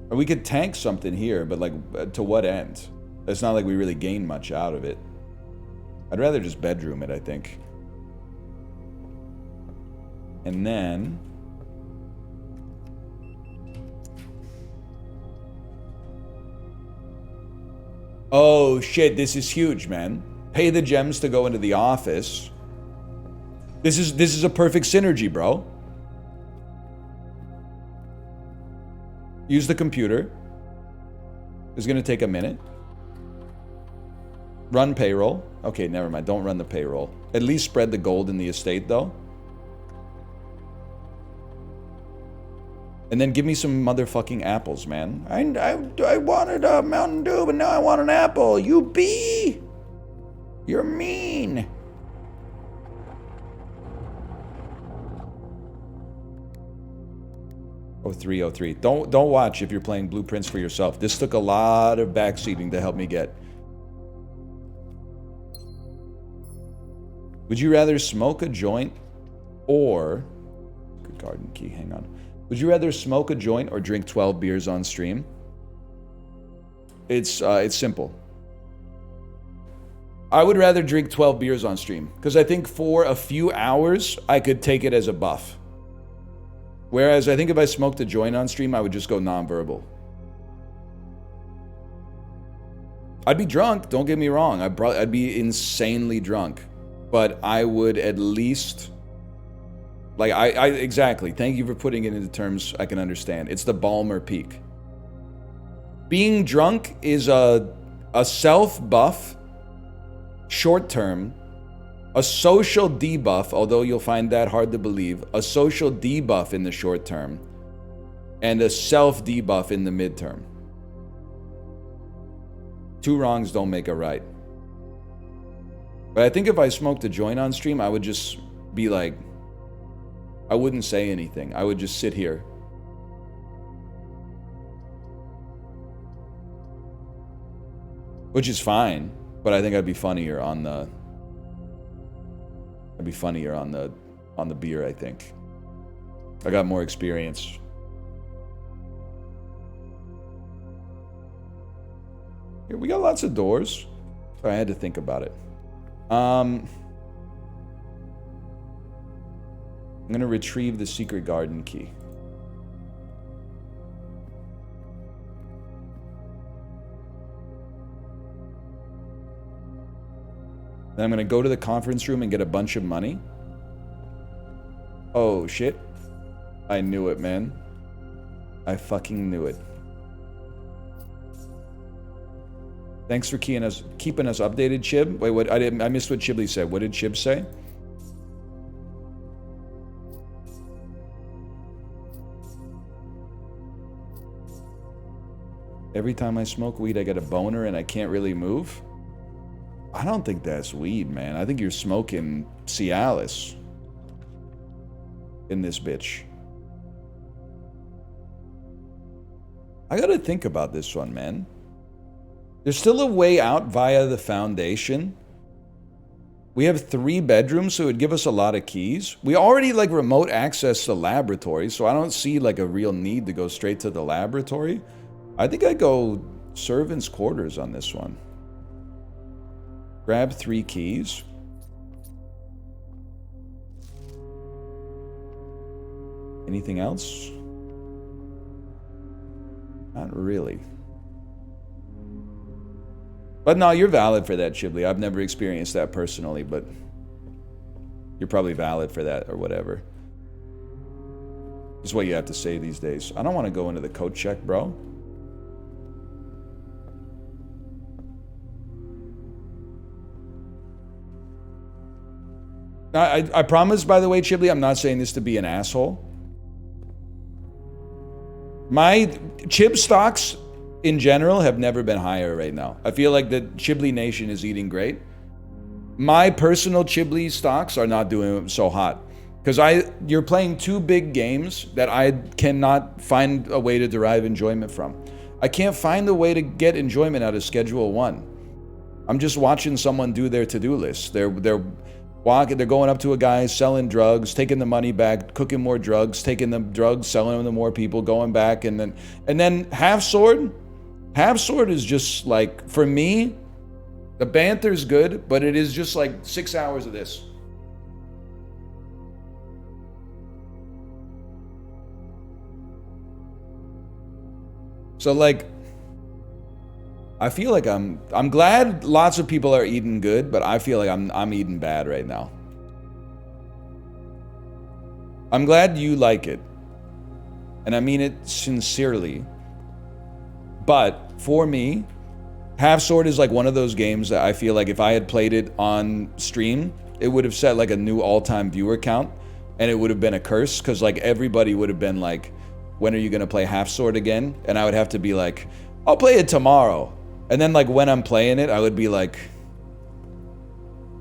Or we could tank something here, but like, to what end? It's not like we really gain much out of it. I'd rather just bedroom it, I think. And then... oh shit, this is huge, man. Pay the gems to go into the office. This is a perfect synergy, bro. Use the computer. It's gonna take a minute. Run payroll. Okay, never mind. Don't run the payroll. At least spread the gold in the estate, though. And then give me some motherfucking apples, man. I wanted a Mountain Dew, but now I want an apple. You bee! You're mean. Oh, 303. Don't watch if you're playing Blueprints for yourself. This took a lot of backseating to help me get. Would you rather smoke a joint or... good garden key, hang on. Would you rather smoke a joint or drink 12 beers on stream? It's simple. I would rather drink 12 beers on stream, because I think for a few hours, I could take it as a buff. Whereas I think if I smoked a joint on stream, I would just go non-verbal. I'd be drunk, don't get me wrong. I'd be insanely drunk. But I would at least... like, exactly. Thank you for putting it into terms I can understand. It's the Balmer peak. Being drunk is a self-buff, short-term, a social debuff, although you'll find that hard to believe, a social debuff in the short term, and a self-debuff in the midterm. 2 wrongs don't make a right. But I think if I smoked a joint on stream, I would just be like... I wouldn't say anything. I would just sit here. Which is fine, but I think I'd be funnier on the... I'd be funnier on the beer, I think. I got more experience. Here, we got lots of doors. So I had to think about it. I'm gonna retrieve the secret garden key. Then I'm gonna go to the conference room and get a bunch of money. Oh shit. I knew it, man. I fucking knew it. Thanks for keeping us updated, Chib. Wait, what? I missed what Chiblee said. What did Chib say? Every time I smoke weed, I get a boner and I can't really move. I don't think that's weed, man. I think you're smoking Cialis in this bitch. I gotta think about this one, man. There's still a way out via the foundation. We have 3 bedrooms, so it would give us a lot of keys. We already, like, remote access the laboratory, so I don't see, like, a real need to go straight to the laboratory. I think I go servants' quarters on this one. Grab 3 keys. Anything else? Not really. But no, you're valid for that, Chibli. I've never experienced that personally, but you're probably valid for that or whatever. It's what you have to say these days. I don't want to go into the coat check, bro. I promise, by the way, Chibli, I'm not saying this to be an asshole. My chib stocks in general have never been higher right now. I feel like the Chibli Nation is eating great. My personal Chibli stocks are not doing so hot. Because you're playing 2 big games that I cannot find a way to derive enjoyment from. I can't find a way to get enjoyment out of Schedule 1. I'm just watching someone do their to-do list. They're going up to a guy, selling drugs, taking the money back, cooking more drugs, taking the drugs, selling them to more people, going back, and then Half Sword. Half Sword is just like, for me, the banter's good, but it is just like 6 hours of this. So like, I feel like I'm glad lots of people are eating good, but I feel like I'm eating bad right now. I'm glad you like it. And I mean it sincerely. But for me, Half Sword is like one of those games that I feel like if I had played it on stream, it would have set like a new all-time viewer count, and it would have been a curse, because like everybody would have been like, when are you gonna play Half Sword again? And I would have to be like, I'll play it tomorrow. And then like when I'm playing it, I would be like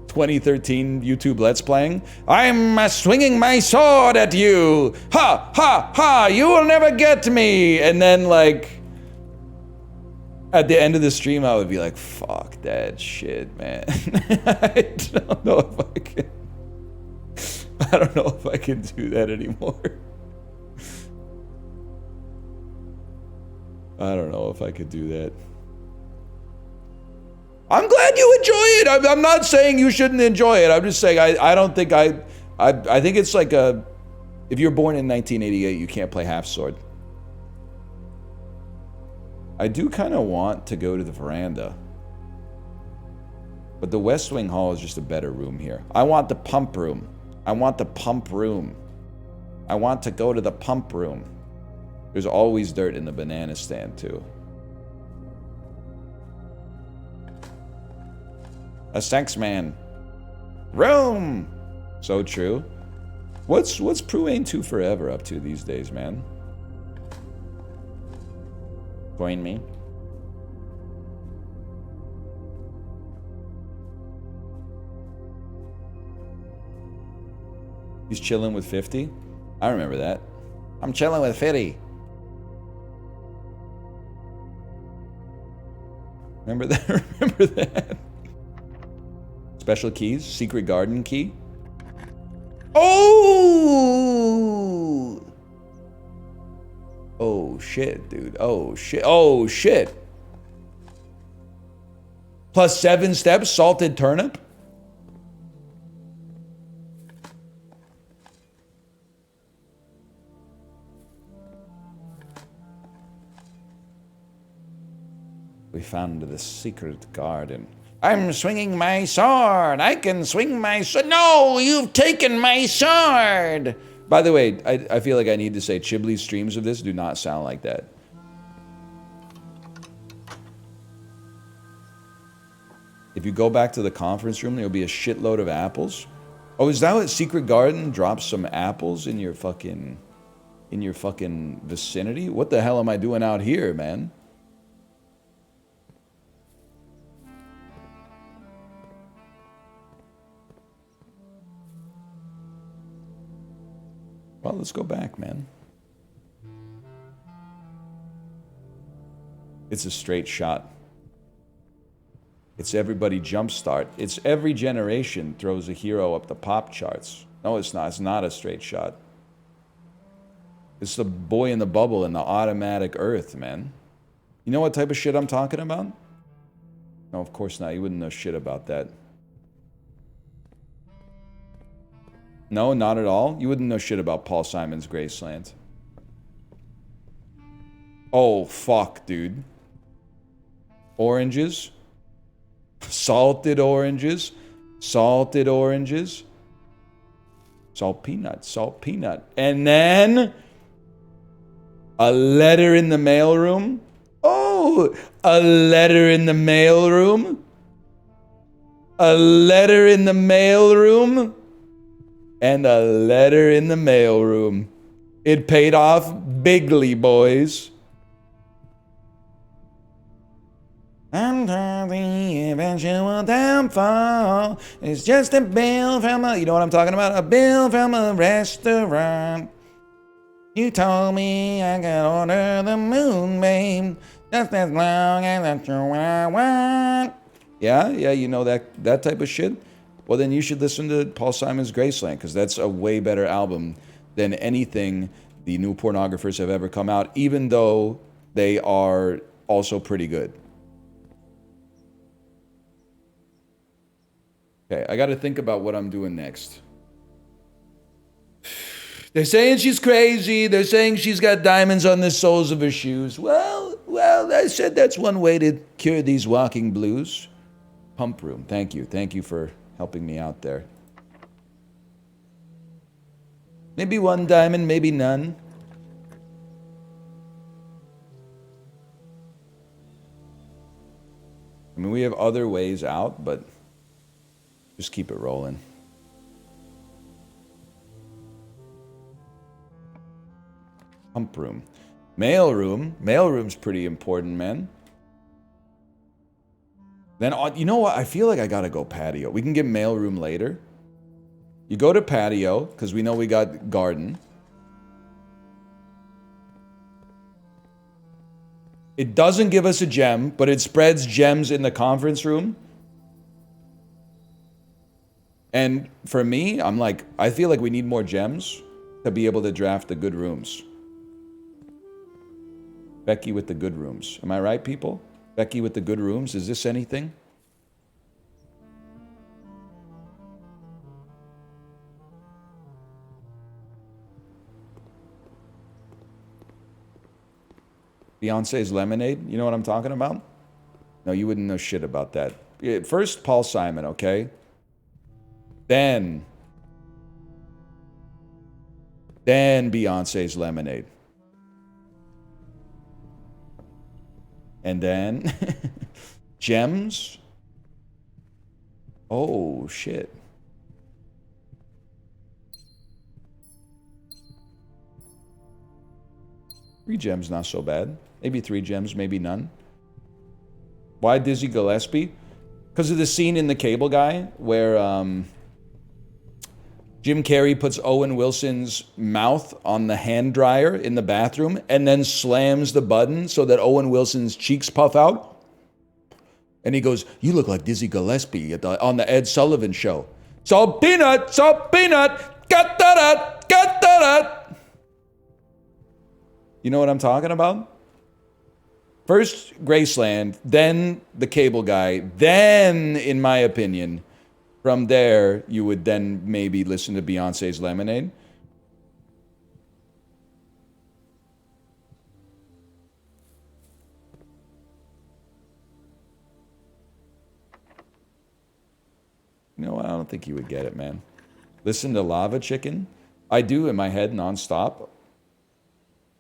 2013 YouTube Let's Playing. I'm swinging my sword at you. Ha, ha, ha, you will never get me. And then like at the end of the stream, I would be like, fuck that shit, man. I don't know if I can do that anymore. I don't know if I could do that. I'm glad you enjoy it. I'm not saying you shouldn't enjoy it. I'm just saying I don't think I think it's like if you're born in 1988, you can't play Half Sword. I do kind of want to go to the veranda. But the West Wing Hall is just a better room here. I want the pump room. I want the pump room. I want to go to the pump room. There's always dirt in the banana stand, too. A sex man. Room! So true. What's Pruane 2 Forever up to these days, man? Join me. He's chilling with 50? I remember that. I'm chilling with 50. Remember that? Remember that? Special keys? Secret garden key? Oh! Oh shit, dude. Oh shit. Oh shit. Plus 7 steps, salted turnip? We found the secret garden. I'm swinging my sword. I can swing my sword. No, you've taken my sword. By the way, I feel like I need to say Chibli's streams of this do not sound like that. If you go back to the conference room, there'll be a shitload of apples. Oh, is that what Secret Garden drops some apples in your fucking vicinity? What the hell am I doing out here, man? Well, let's go back, man. It's a straight shot. It's everybody jumpstart. It's every generation throws a hero up the pop charts. No, it's not. It's not a straight shot. It's the boy in the bubble in the automatic earth, man. You know what type of shit I'm talking about? No, of course not. You wouldn't know shit about that. No, not at all. You wouldn't know shit about Paul Simon's Graceland. Oh, fuck, dude. Oranges. Salted oranges. Salted oranges. Salt peanut. Salt peanut. And then a letter in the mailroom. Oh, a letter in the mailroom. A letter in the mailroom. And a letter in the mailroom. It paid off bigly, boys. Under the eventual downfall, it's just a bill from a... You know what I'm talking about? A bill from a restaurant. You told me I could order the moon, babe, just as long as that's what I want. Yeah, you know that type of shit? Well, then you should listen to Paul Simon's Graceland, because that's a way better album than anything the new pornographers have ever come out, even though they are also pretty good. Okay, I got to think about what I'm doing next. They're saying she's crazy. They're saying she's got diamonds on the soles of her shoes. Well, I said that's one way to cure these walking blues. Pump room. Thank you. Thank you for helping me out there. Maybe one diamond, maybe none. I mean, we have other ways out, but just keep it rolling. Pump room. Mail room. Mail room's pretty important, man. Then, you know what? I feel like I gotta go patio. We can get mail room later. You go to patio, because we know we got garden. It doesn't give us a gem, but it spreads gems in the conference room. And for me, I'm like, I feel like we need more gems to be able to draft the good rooms. Becky with the good rooms. Am I right, people? Becky with the good rooms. Is this anything? Beyonce's Lemonade. You know what I'm talking about? No, you wouldn't know shit about that. First, Paul Simon, okay? Then Beyonce's Lemonade. And then gems. Oh, shit. Three gems, not so bad. Maybe 3 gems, maybe none. Why Dizzy Gillespie? Because of the scene in The Cable Guy where Jim Carrey puts Owen Wilson's mouth on the hand dryer in the bathroom and then slams the button so that Owen Wilson's cheeks puff out. And he goes, "You look like Dizzy Gillespie on the Ed Sullivan Show." Salt peanut, got-da-da. You know what I'm talking about? First, Graceland, then The Cable Guy, then, in my opinion, from there, you would then maybe listen to Beyonce's Lemonade. You know what? I don't think you would get it, man. Listen to Lava Chicken? I do in my head nonstop.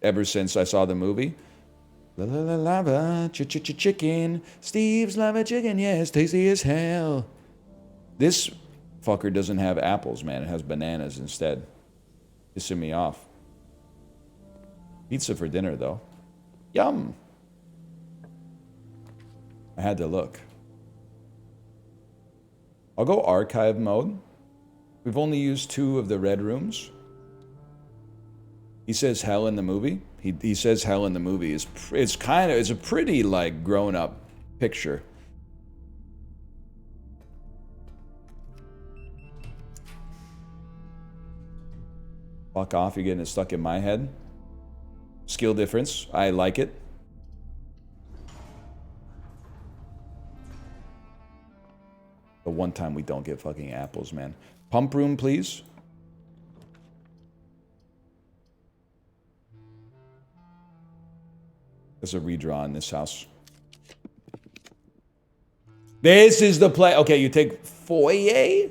Ever since I saw the movie. La la la lava, chicken. Steve's Lava Chicken, yes, tasty as hell. This fucker doesn't have apples, man. It has bananas instead. Pissing me off. Pizza for dinner, though. Yum. I had to look. I'll go archive mode. We've only used 2 of the red rooms. He says hell in the movie. He says hell in the movie. It's a pretty like grown up picture. Fuck off, you're getting it stuck in my head. Skill difference, I like it. The one time we don't get fucking apples, man. Pump room, please. There's a redraw in this house. This is the play. Okay, you take foyer.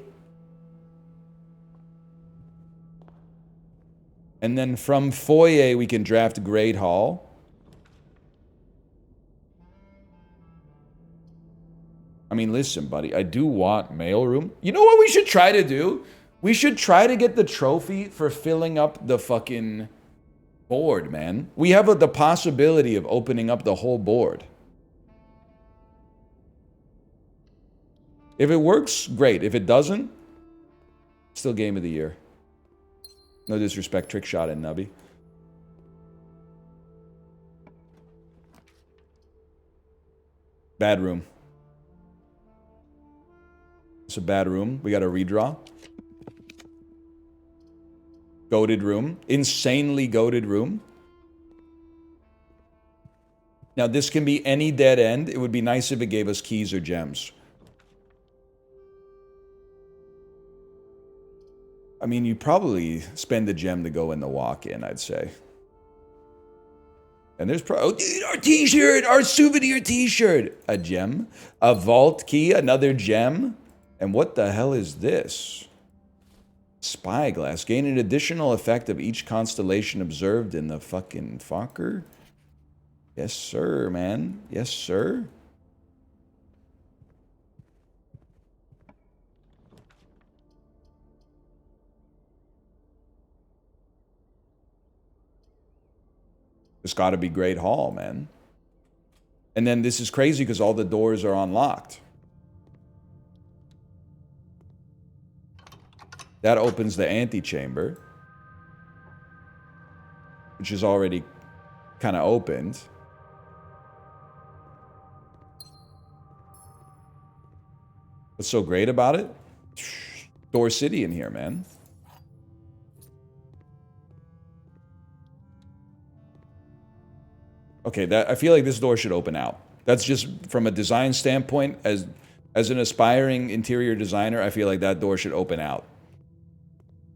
And then from foyer, we can draft Great Hall. I mean, listen, buddy, I do want mailroom. You know what we should try to do? We should try to get the trophy for filling up the fucking board, man. We have the possibility of opening up the whole board. If it works, great. If it doesn't, still game of the year. No disrespect, trick shot in Nubby. Bad room. It's a bad room. We got a redraw. Goated room. Insanely goated room. Now, this can be any dead end. It would be nice if it gave us keys or gems. I mean, you probably spend a gem to go in the walk-in, I'd say. And there's oh, dude, our t-shirt, our souvenir t-shirt. A gem, a vault key, another gem. And what the hell is this? Spyglass. Gain an additional effect of each constellation observed in the fucking fucker. Yes, sir, man. Yes, sir. It's got to be Great Hall, man. And then this is crazy because all the doors are unlocked. That opens the antechamber, which is already kind of opened. What's so great about it? Door City in here, man. Okay, I feel like this door should open out. That's just from a design standpoint. As an aspiring interior designer, I feel like that door should open out.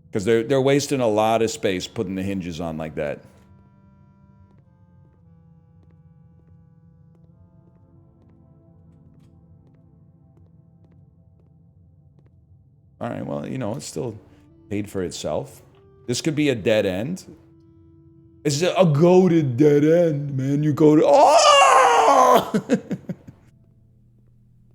Because they're wasting a lot of space putting the hinges on like that. All right, well, you know, it's still paid for itself. This could be a dead end. It's a goated dead end, man. You go to... Oh!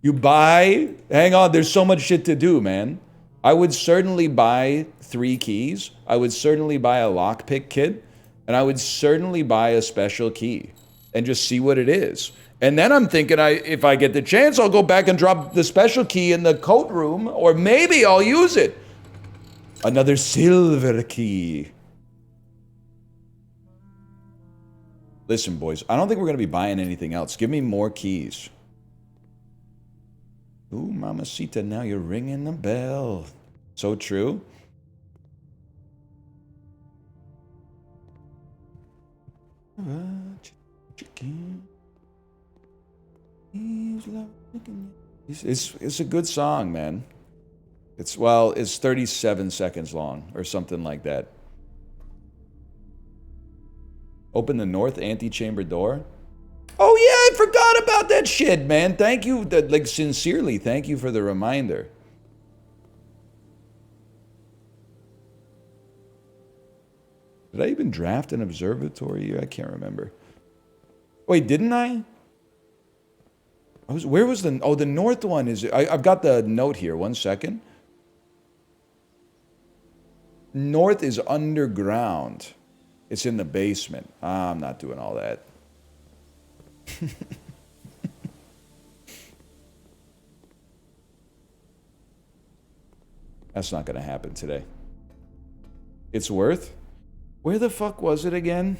You buy... Hang on, there's so much shit to do, man. I would certainly buy 3 keys. I would certainly buy a lockpick kit. And I would certainly buy a special key. And just see what it is. And then I'm thinking, if I get the chance, I'll go back and drop the special key in the coat room. Or maybe I'll use it. Another silver key. Listen, boys, I don't think we're going to be buying anything else. Give me more keys. Ooh, mamacita, now you're ringing the bell. So true. It's a good song, man. It's 37 seconds long or something like that. Open the north antechamber door. Oh yeah, I forgot about that shit, man. Thank you, like sincerely, thank you for the reminder. Did I even draft an observatory? I can't remember. Wait, didn't I? Where was the... Oh, the north one is... I've got the note here. 1 second. North is underground. It's in the basement. I'm not doing all that. That's not going to happen today. It's worth? Where the fuck was it again?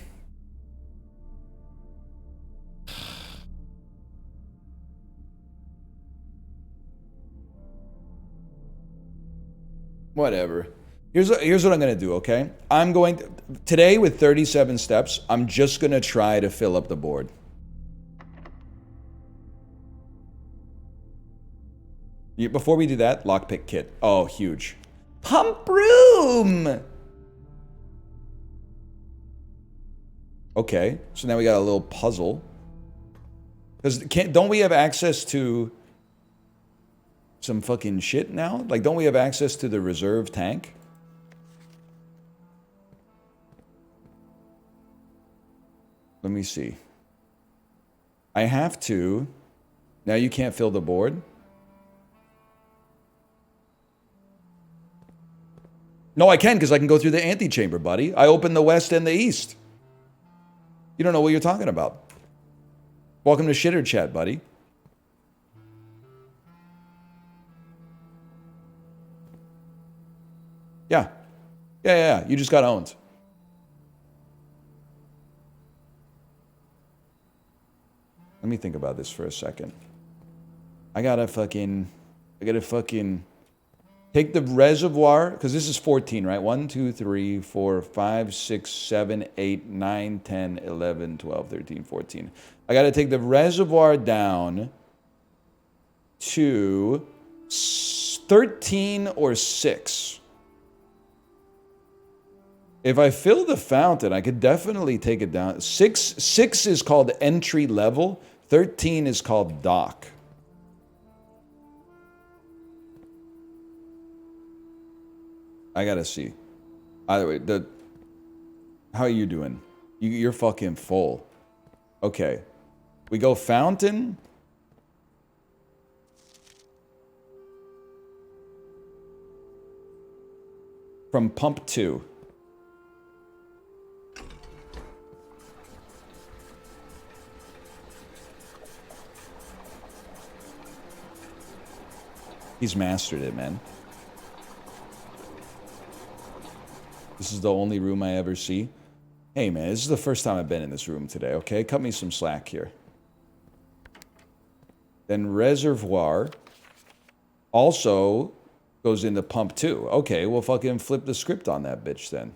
Whatever. Here's what I'm going to do, okay? I'm going to, today with 37 steps, I'm just going to try to fill up the board. Before we do that, lockpick kit. Oh, huge. Pump room! Okay, so now we got a little puzzle. Because don't we have access to some fucking shit now? Like, don't we have access to the reserve tank? Let me see. I have to. Now you can't fill the board? No, I can, because I can go through the antechamber, buddy. I opened the west and the east. You don't know what you're talking about. Welcome to Shitter Chat, buddy. Yeah. Yeah. You just got owned. Let me think about this for a second. I gotta fucking take the reservoir, because this is 14, right? 1, 2, 3, 4, 5, 6, 7, 8, 9, 10, 11, 12, 13, 14. I gotta take the reservoir down to 13 or 6. If I fill the fountain, I could definitely take it down. 6 is called entry level. 13 is called dock. I gotta see. Either way, how are you doing? You're fucking full. Okay. We go fountain. From pump 2. He's mastered it, man. This is the only room I ever see. Hey, man, this is the first time I've been in this room today, okay? Cut me some slack here. Then reservoir also goes into pump 2. Okay, we'll fucking flip the script on that bitch then.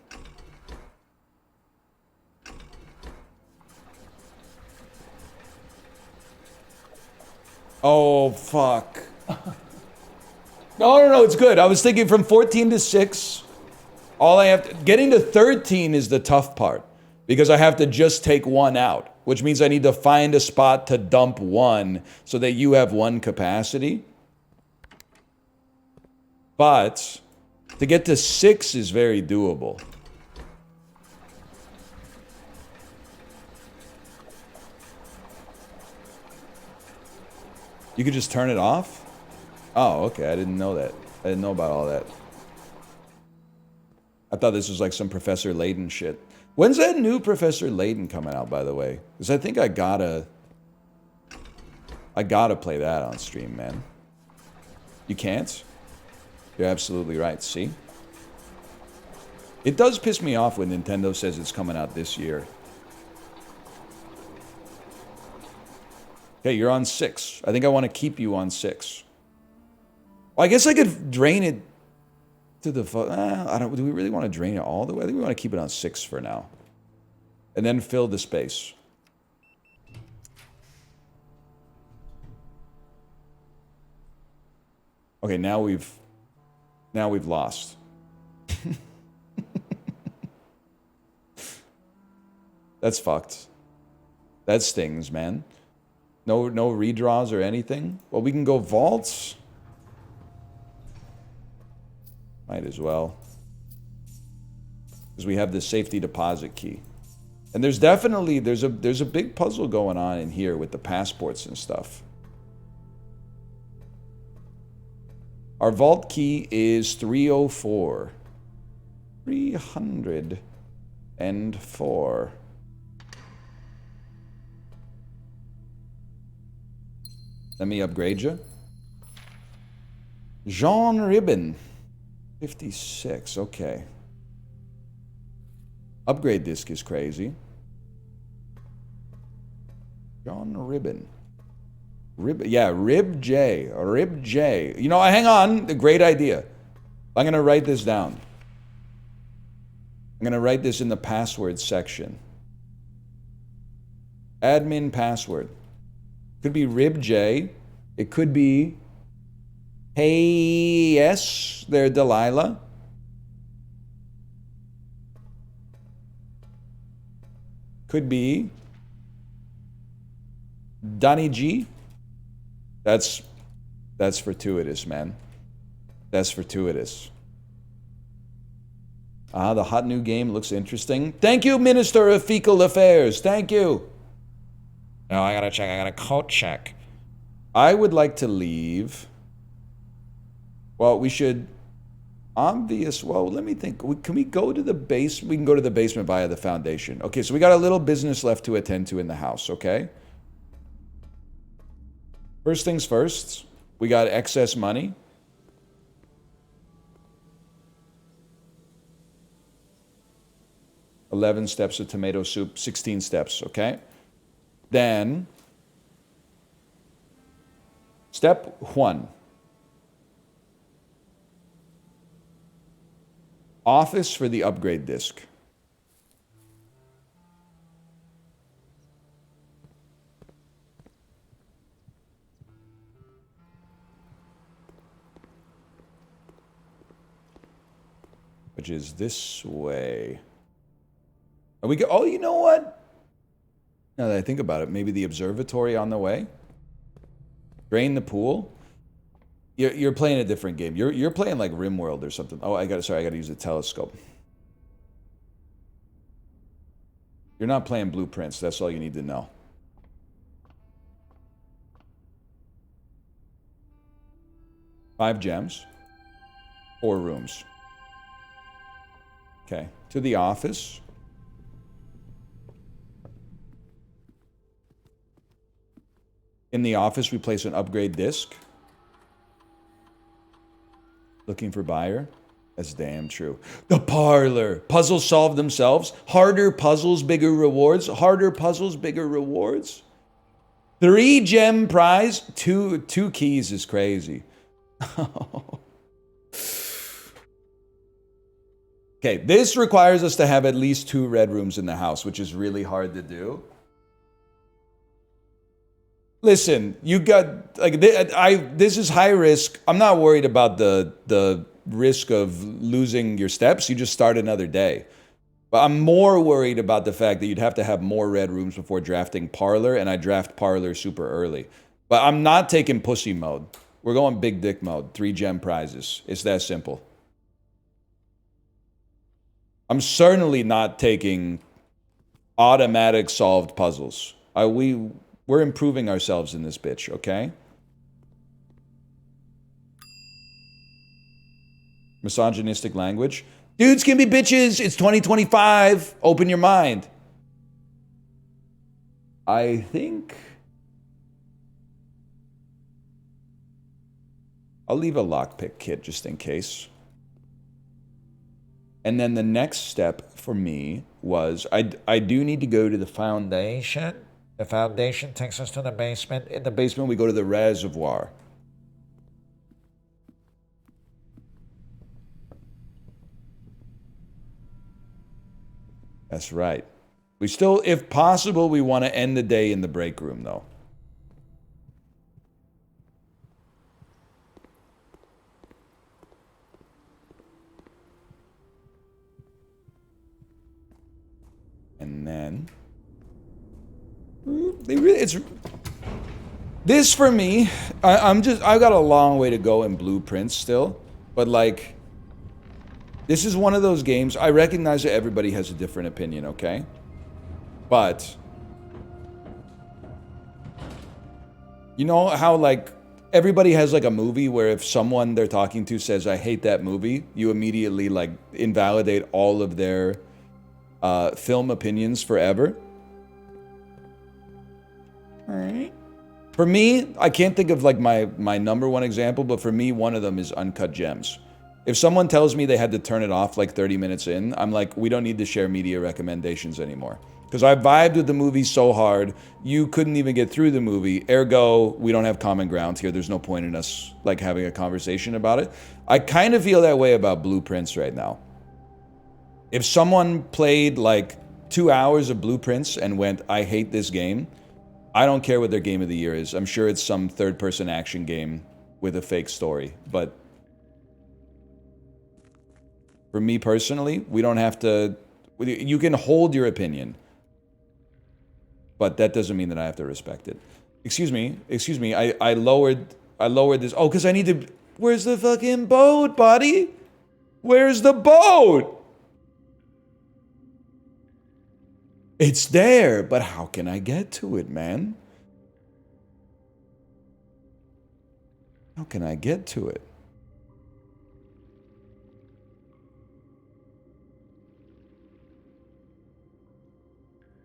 Oh, fuck. No, it's good. I was thinking from 14 to 6. All I have to, getting to 13 is the tough part, because I have to just take 1 out, which means I need to find a spot to dump 1 so that you have 1 capacity. But to get to 6 is very doable. You could just turn it off? Oh, okay. I didn't know that. I didn't know about all that. I thought this was like some Professor Layton shit. When's that new Professor Layton coming out, by the way? Because I think I gotta play that on stream, man. You can't? You're absolutely right. See? It does piss me off when Nintendo says it's coming out this year. Okay, you're on 6. I think I want to keep you on 6. Well, I guess I could drain it to the... I don't... Do we really want to drain it all the way? I think we want to keep it on 6 for now. And then fill the space. Okay, now we've lost. That's fucked. That stings, man. No redraws or anything. Well, we can go vaults. Might as well. Because we have the safety deposit key. And there's definitely, there's a big puzzle going on in here with the passports and stuff. Our vault key is 304. 304. Let me upgrade you. Jean Ribbon. 56, okay. Upgrade disc is crazy. John Ribbon. Yeah, Rib J. Rib J. You know, hang on. A great idea. I'm going to write this down. I'm going to write this in the password section. Admin password. Could be Rib J. It could be Hey yes, there Delilah. Could be Donnie G. That's fortuitous, man. That's fortuitous. The hot new game looks interesting. Thank you, Minister of Fecal Affairs. Thank you. No, I gotta check. I gotta code check. I would like to leave. Well, we should. Obvious. Well, let me think. Can we go to the base? We can go to the basement via the foundation. Okay, so we got a little business left to attend to in the house, okay? First things first, we got excess money. $11 steps of tomato soup, 16 steps, okay? Then, step 1. Office for the upgrade disc. Which is this way. And we go, oh, you know what? Now that I think about it, maybe the observatory on the way. Drain the pool. You're playing a different game. You're playing like RimWorld or something. Oh, I gotta use a telescope. You're not playing Blueprints. That's all you need to know. Five gems. 4 rooms. Okay. To the office. In the office, we place an upgrade disc. Looking for buyer? That's damn true. The parlor. Puzzles solve themselves. Harder puzzles, bigger rewards. Harder puzzles, bigger rewards. 3 gem prize. Two keys is crazy. Okay, this requires us to have at least 2 red rooms in the house, which is really hard to do. Listen, you got like this is high risk. I'm not worried about the risk of losing your steps. You just start another day. But I'm more worried about the fact that you'd have to have more red rooms before drafting parlor, and I draft parlor super early. But I'm not taking pussy mode. We're going big dick mode. 3 gem prizes. It's that simple. I'm certainly not taking automatic solved puzzles. We're improving ourselves in this bitch, okay? Misogynistic language. Dudes can be bitches. It's 2025. Open your mind. I think I'll leave a lockpick kit just in case. And then the next step for me was I do need to go to the foundation. The foundation takes us to the basement. In the basement, we go to the reservoir. That's right. We still, if possible, we want to end the day in the break room, though. And then this for me. I've got a long way to go in Blueprints still, but like, this is one of those games. I recognize that everybody has a different opinion, okay? But you know how like everybody has like a movie where if someone they're talking to says I hate that movie, you immediately like invalidate all of their film opinions forever. All right. For me, I can't think of like my number one example, but for me, one of them is Uncut Gems. If someone tells me they had to turn it off like 30 minutes in, I'm like, we don't need to share media recommendations anymore. Because I vibed with the movie so hard, you couldn't even get through the movie. Ergo, we don't have common ground here. There's no point in us like having a conversation about it. I kind of feel that way about Blueprints right now. If someone played like 2 hours of Blueprints and went, I hate this game, I don't care what their game of the year is. I'm sure it's some third-person action game with a fake story. But for me personally, we don't have to... You can hold your opinion. But that doesn't mean that I have to respect it. Excuse me. I lowered this. Oh, because I need to... Where's the fucking boat, buddy? Where's the boat? It's there, but how can I get to it, man? How can I get to it?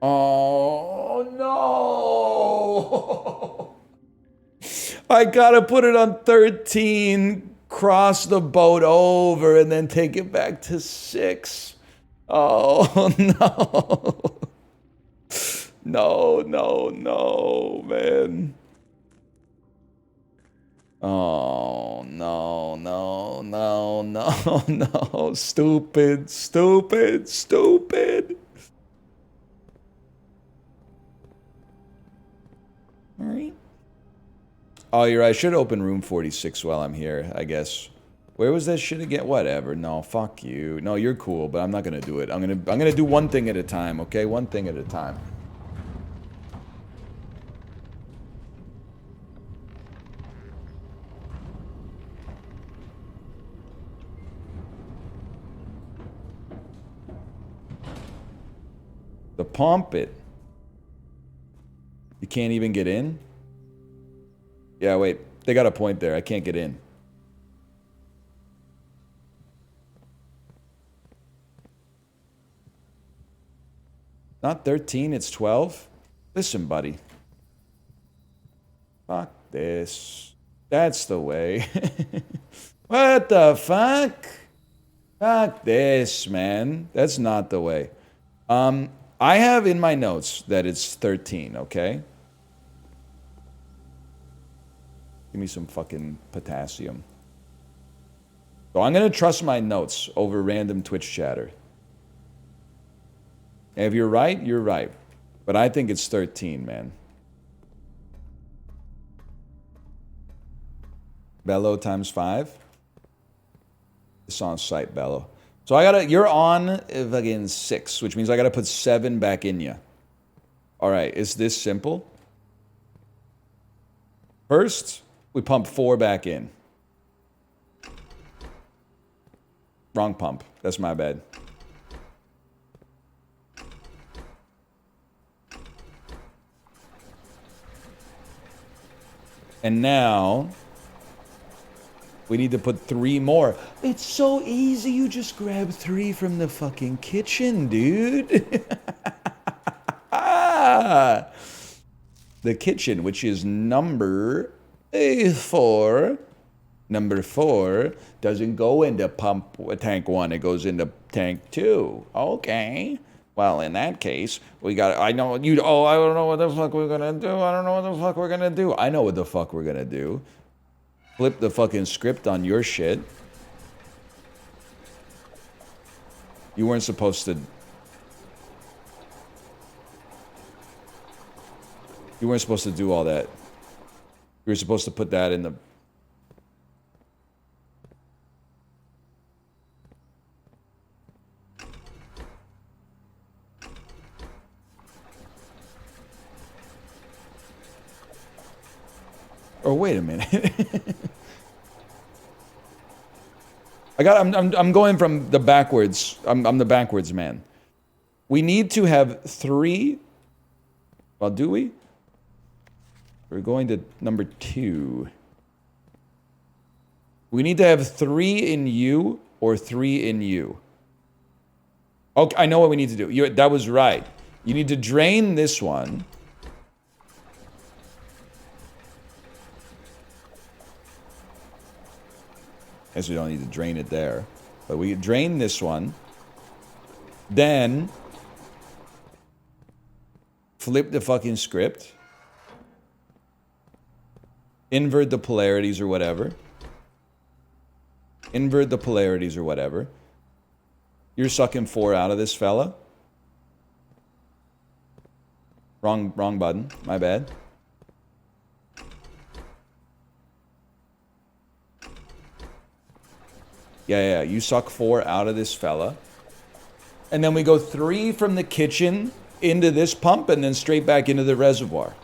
Oh, no. I gotta put it on 13, cross the boat over, and then take it back to 6. Oh, no. No, man. Oh, no. Stupid. Alright. Oh, you're right. I should open room 46 while I'm here, I guess. Where was that shit again? Whatever. No, fuck you. No, you're cool, but I'm not gonna do it. I'm gonna do one thing at a time, okay? One thing at a time. The pump it. You can't even get in? Yeah, wait. They got a point there. I can't get in. Not 13, it's 12? Listen, buddy. Fuck this. That's the way. What the fuck? Fuck this, man. That's not the way. I have in my notes that it's 13, okay? Give me some fucking potassium. So I'm gonna trust my notes over random Twitch chatter. And if you're right, you're right. But I think it's 13, man. Bello times 5? It's on site, Bello. So I gotta, you're on fucking 6, which means I gotta put 7 back in you. Alright, is this simple? First, we pump 4 back in. Wrong pump. That's my bad. And now, we need to put 3 more. It's so easy. You just grab 3 from the fucking kitchen, dude. The kitchen, which is number 4. Number 4 doesn't go into pump tank 1. It goes into tank 2. Okay. Well, in that case, we got... I know you... Oh, I don't know what the fuck we're gonna do. I don't know what the fuck we're gonna do. I know what the fuck we're gonna do. Flip the fucking script on your shit. You weren't supposed to... You weren't supposed to do all that. You were supposed to put that in the... Oh, wait a minute. I'm going from the backwards. I'm the backwards man. We need to have 3. Well, do we? We're going to number 2. We need to have 3 in you or 3 in you. Okay, I know what we need to do. That was right. You need to drain this one. Guess we don't need to drain it there. But we drain this one. Then flip the fucking script. Invert the polarities or whatever. Invert the polarities or whatever. You're sucking 4 out of this fella. Wrong button. My bad. Yeah. You suck 4 out of this fella. And then we go 3 from the kitchen into this pump and then straight back into the reservoir.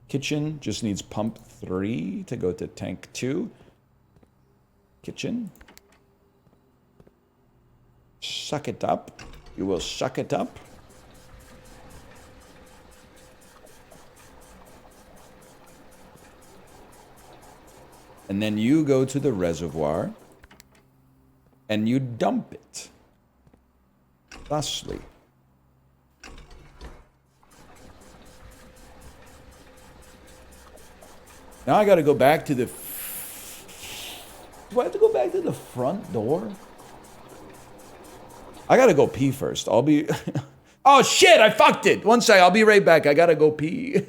Kitchen just needs pump 3 to go to tank 2. Kitchen. Suck it up. You will suck it up. And then you go to the reservoir and you dump it. Thusly. Now I gotta go back to the... Do I have to go back to the front door? I gotta go pee first. I'll be... Oh shit, I fucked it! One sec, I'll be right back. I gotta go pee.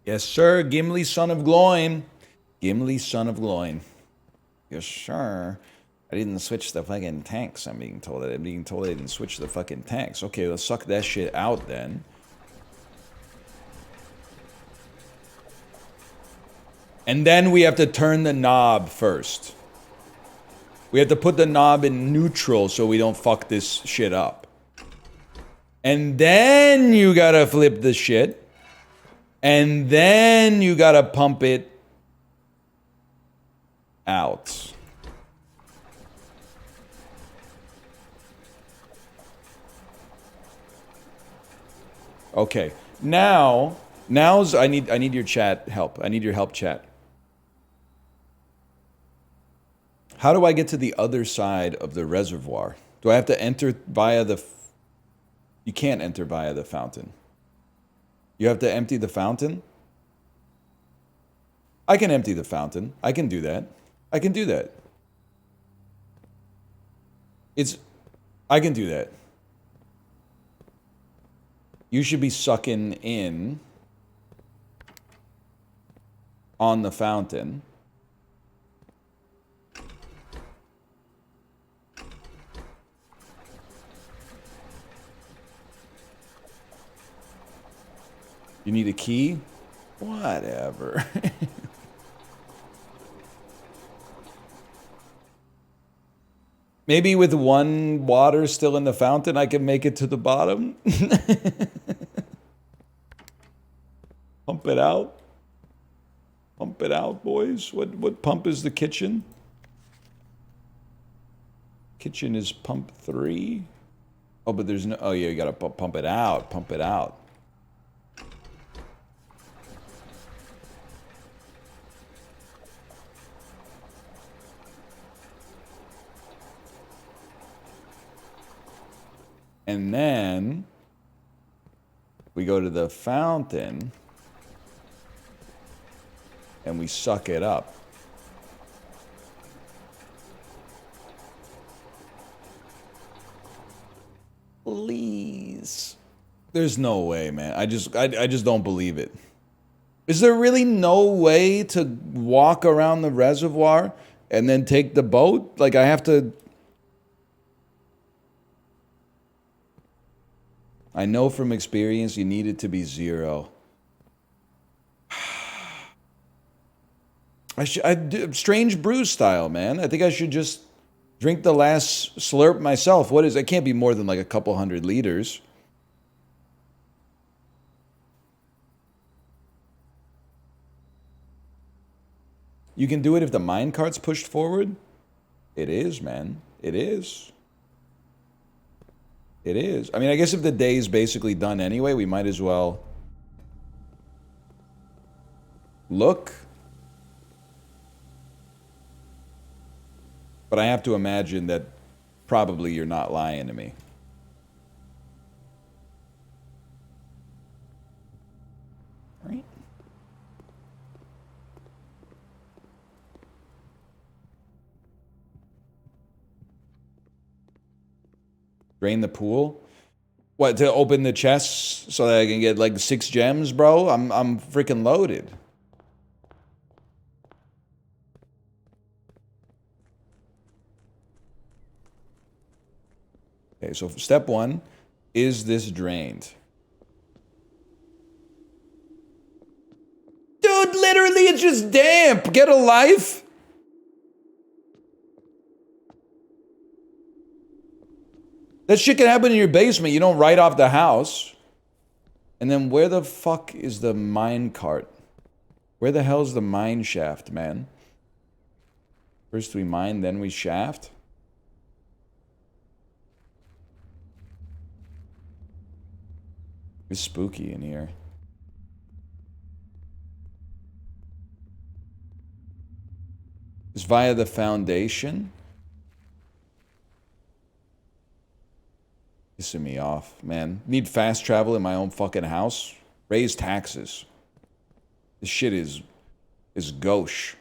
Yes, sir. Gimli, son of Gloin. Gimli, son of Gloin. Yes, sir. I didn't switch the fucking tanks, I'm being told. I'm being told I didn't switch the fucking tanks. Okay, let's suck that shit out then. And then we have to turn the knob first. We have to put the knob in neutral so we don't fuck this shit up. And then you gotta flip the shit. And then you gotta pump it out. Okay. Now's I need your chat help. I need your help, chat. How do I get to the other side of the reservoir? Do I have to enter via the... You can't enter via the fountain. You have to empty the fountain? I can empty the fountain. I can do that. I can do that. I can do that. You should be sucking in on the fountain. You need a key? Whatever. Maybe with one water still in the fountain, I can make it to the bottom. Pump it out. Pump it out, boys. What pump is the kitchen? Kitchen is pump 3. Oh, but there's no... Oh, yeah, you gotta pump it out. Pump it out. And then... we go to the fountain. And we suck it up. Please. There's no way, man. I just don't believe it. Is there really no way to walk around the reservoir and then take the boat? Like, I have to... I know from experience you need it to be 0. Strange brew style, man. I think I should just drink the last slurp myself. What is it? Can't be more than like a couple 100 liters. You can do it if the minecart's pushed forward? It is, man. It is. It is. I mean, I guess if the day's basically done anyway, we might as well look. But I have to imagine that probably you're not lying to me. Right? Drain the pool? What, to open the chests so that I can get like 6 gems, bro? I'm freaking loaded. Okay, so step 1, is this drained? Dude, literally it's just damp. Get a life. That shit can happen in your basement. You don't write off the house. And then where the fuck is the mine cart? Where the hell's the mine shaft, man? First we mine, then we shaft? It's spooky in here. It's via the foundation. Pissing me off, man. Need fast travel in my own fucking house? Raise taxes. This shit is gauche.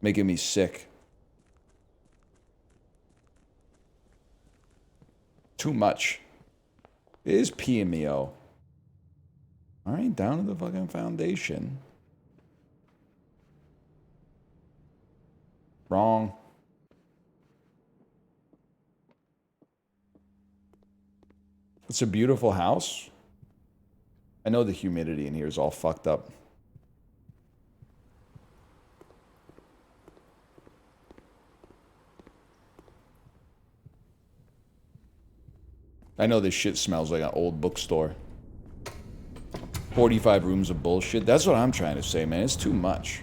Making me sick. Too much. It is PMEO. Alright, down to the fucking foundation. Wrong. It's a beautiful house. I know the humidity in here is all fucked up. I know this shit smells like an old bookstore. 45 rooms of bullshit. That's what I'm trying to say, man. It's too much.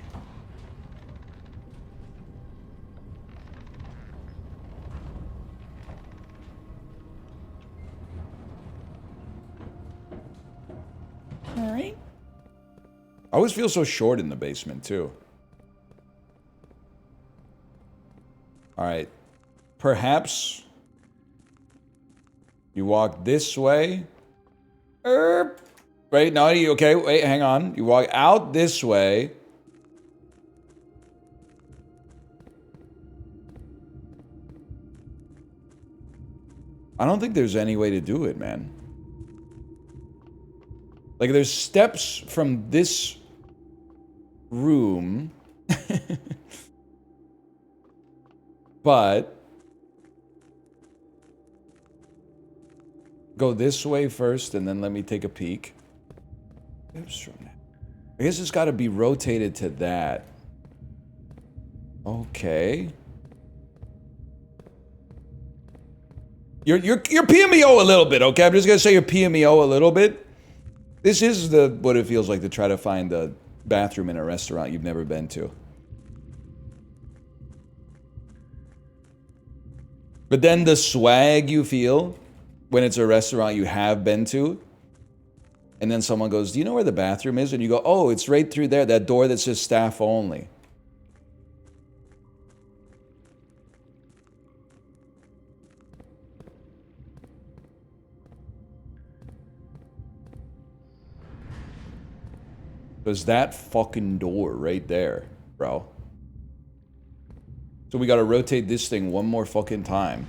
Alright. I always feel so short in the basement, too. Alright. Perhaps you walk this way. Right, now you okay? Wait, hang on. You walk out this way. I don't think there's any way to do it, man. Like, there's steps from this room. But go this way first and then let me take a peek. I guess it's got to be rotated to that. Okay. You're PMEO a little bit, okay? I'm just gonna say you're PMEO a little bit. This is what it feels like to try to find a bathroom in a restaurant you've never been to. But then the swag you feel when it's a restaurant you have been to, and then someone goes, "Do you know where the bathroom is?" And you go, "Oh, it's right through there, that door that says staff only." There's that fucking door right there, bro. So we gotta rotate this thing one more fucking time.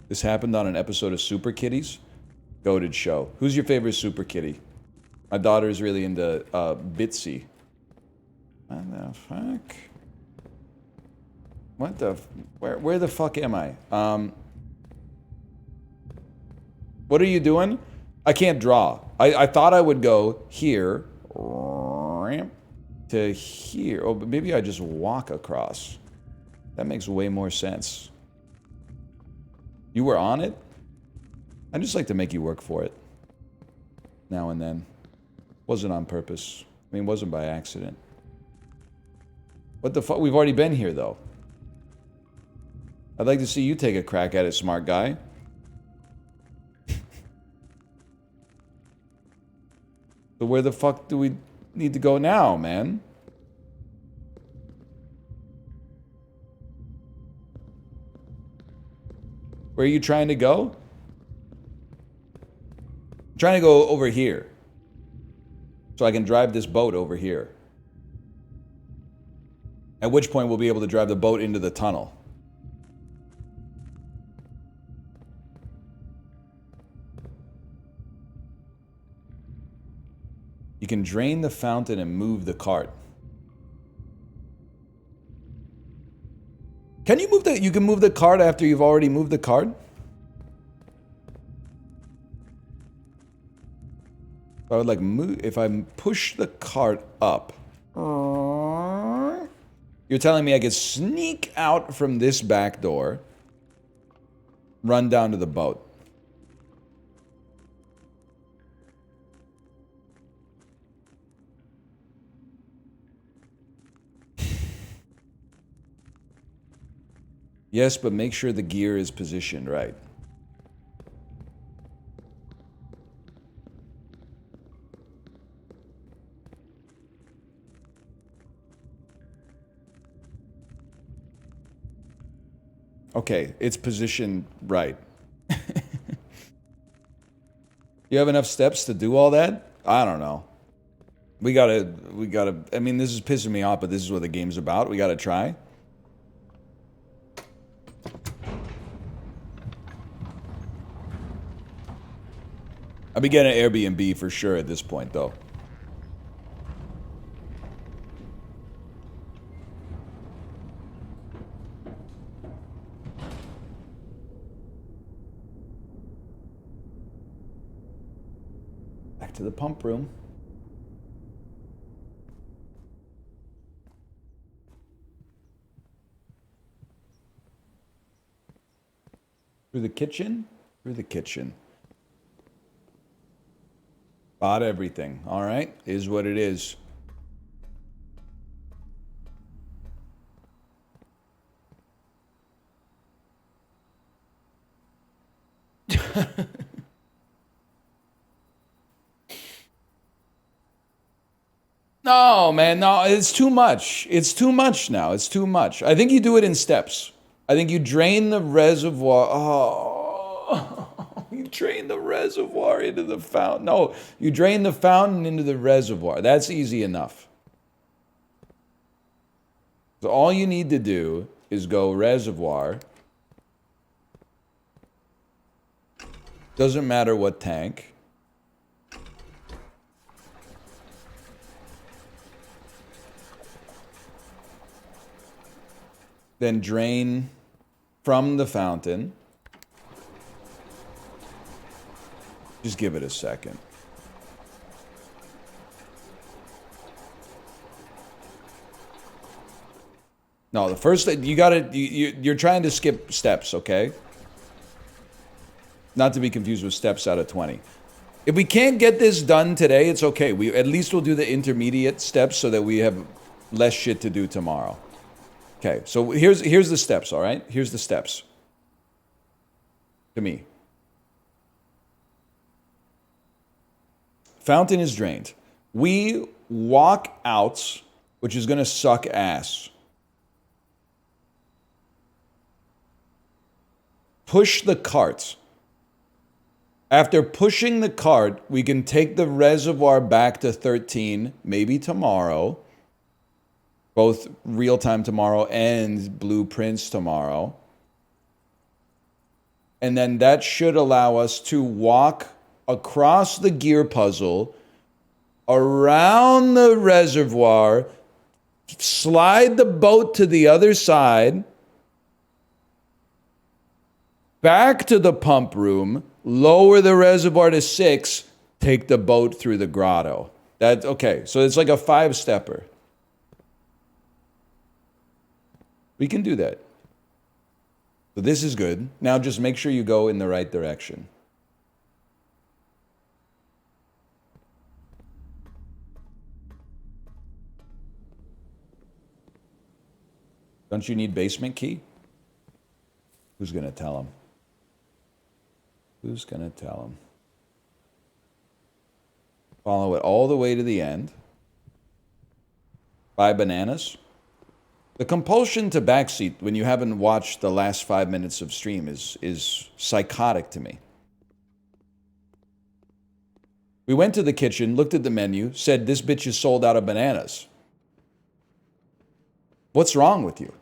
This happened on an episode of Super Kitties. Goated show. Who's your favorite Super Kitty? My daughter's really into Bitsy. What the fuck? What the... Where the fuck am I? What are you doing? I can't draw. I thought I would go here to here. Oh, but maybe I just walk across. That makes way more sense. You were on it? I just like to make you work for it. Now and then. Wasn't on purpose. I mean, wasn't by accident. What the fuck? We've already been here, though. I'd like to see you take a crack at it, smart guy. So where the fuck do we need to go now, man? Where are you trying to go? I'm trying to go over here. So I can drive this boat over here. At which point we'll be able to drive the boat into the tunnel. You can drain the fountain and move the cart. Can you move you can move the cart after you've already moved the cart? I would like move, if I push the cart up. You're telling me I could sneak out from this back door, run down to the boat. Yes, but make sure the gear is positioned right. Okay, it's positioned right. You have enough steps to do all that? I don't know. We gotta, I mean, this is pissing me off, but this is what the game's about. We gotta try. I'll be getting an Airbnb for sure at this point, though. Back to the pump room. Through the kitchen? Through the kitchen. Bought everything. All right. Is what it is. No, man. No, it's too much. It's too much now. It's too much. I think you do it in steps. I think you drain the reservoir. Oh. You drain the reservoir into the fountain. No, you drain the fountain into the reservoir. That's easy enough. So all you need to do is go reservoir. Doesn't matter what tank. Then drain from the fountain. Just give it a second. No, the first thing, you're trying to skip steps, okay? Not to be confused with steps out of 20. If we can't get this done today, it's okay. At least we'll do the intermediate steps so that we have less shit to do tomorrow. Okay, so here's the steps, all right? Here's the steps. To me. Fountain is drained. We walk out, which is going to suck ass. Push the cart. After pushing the cart, we can take the reservoir back to 13, maybe tomorrow. Both real-time tomorrow and blueprints tomorrow. And then that should allow us to walk across the gear puzzle, around the reservoir, slide the boat to the other side, back to the pump room, lower the reservoir to 6, take the boat through the grotto. Okay, so it's like a 5-stepper. We can do that. So this is good. Now just make sure you go in the right direction. Don't you need basement key? Who's going to tell him? Who's going to tell him? Follow it all the way to the end. Buy bananas. The compulsion to backseat when you haven't watched the last 5 minutes of stream is psychotic to me. We went to the kitchen, looked at the menu, said this bitch is sold out of bananas. What's wrong with you?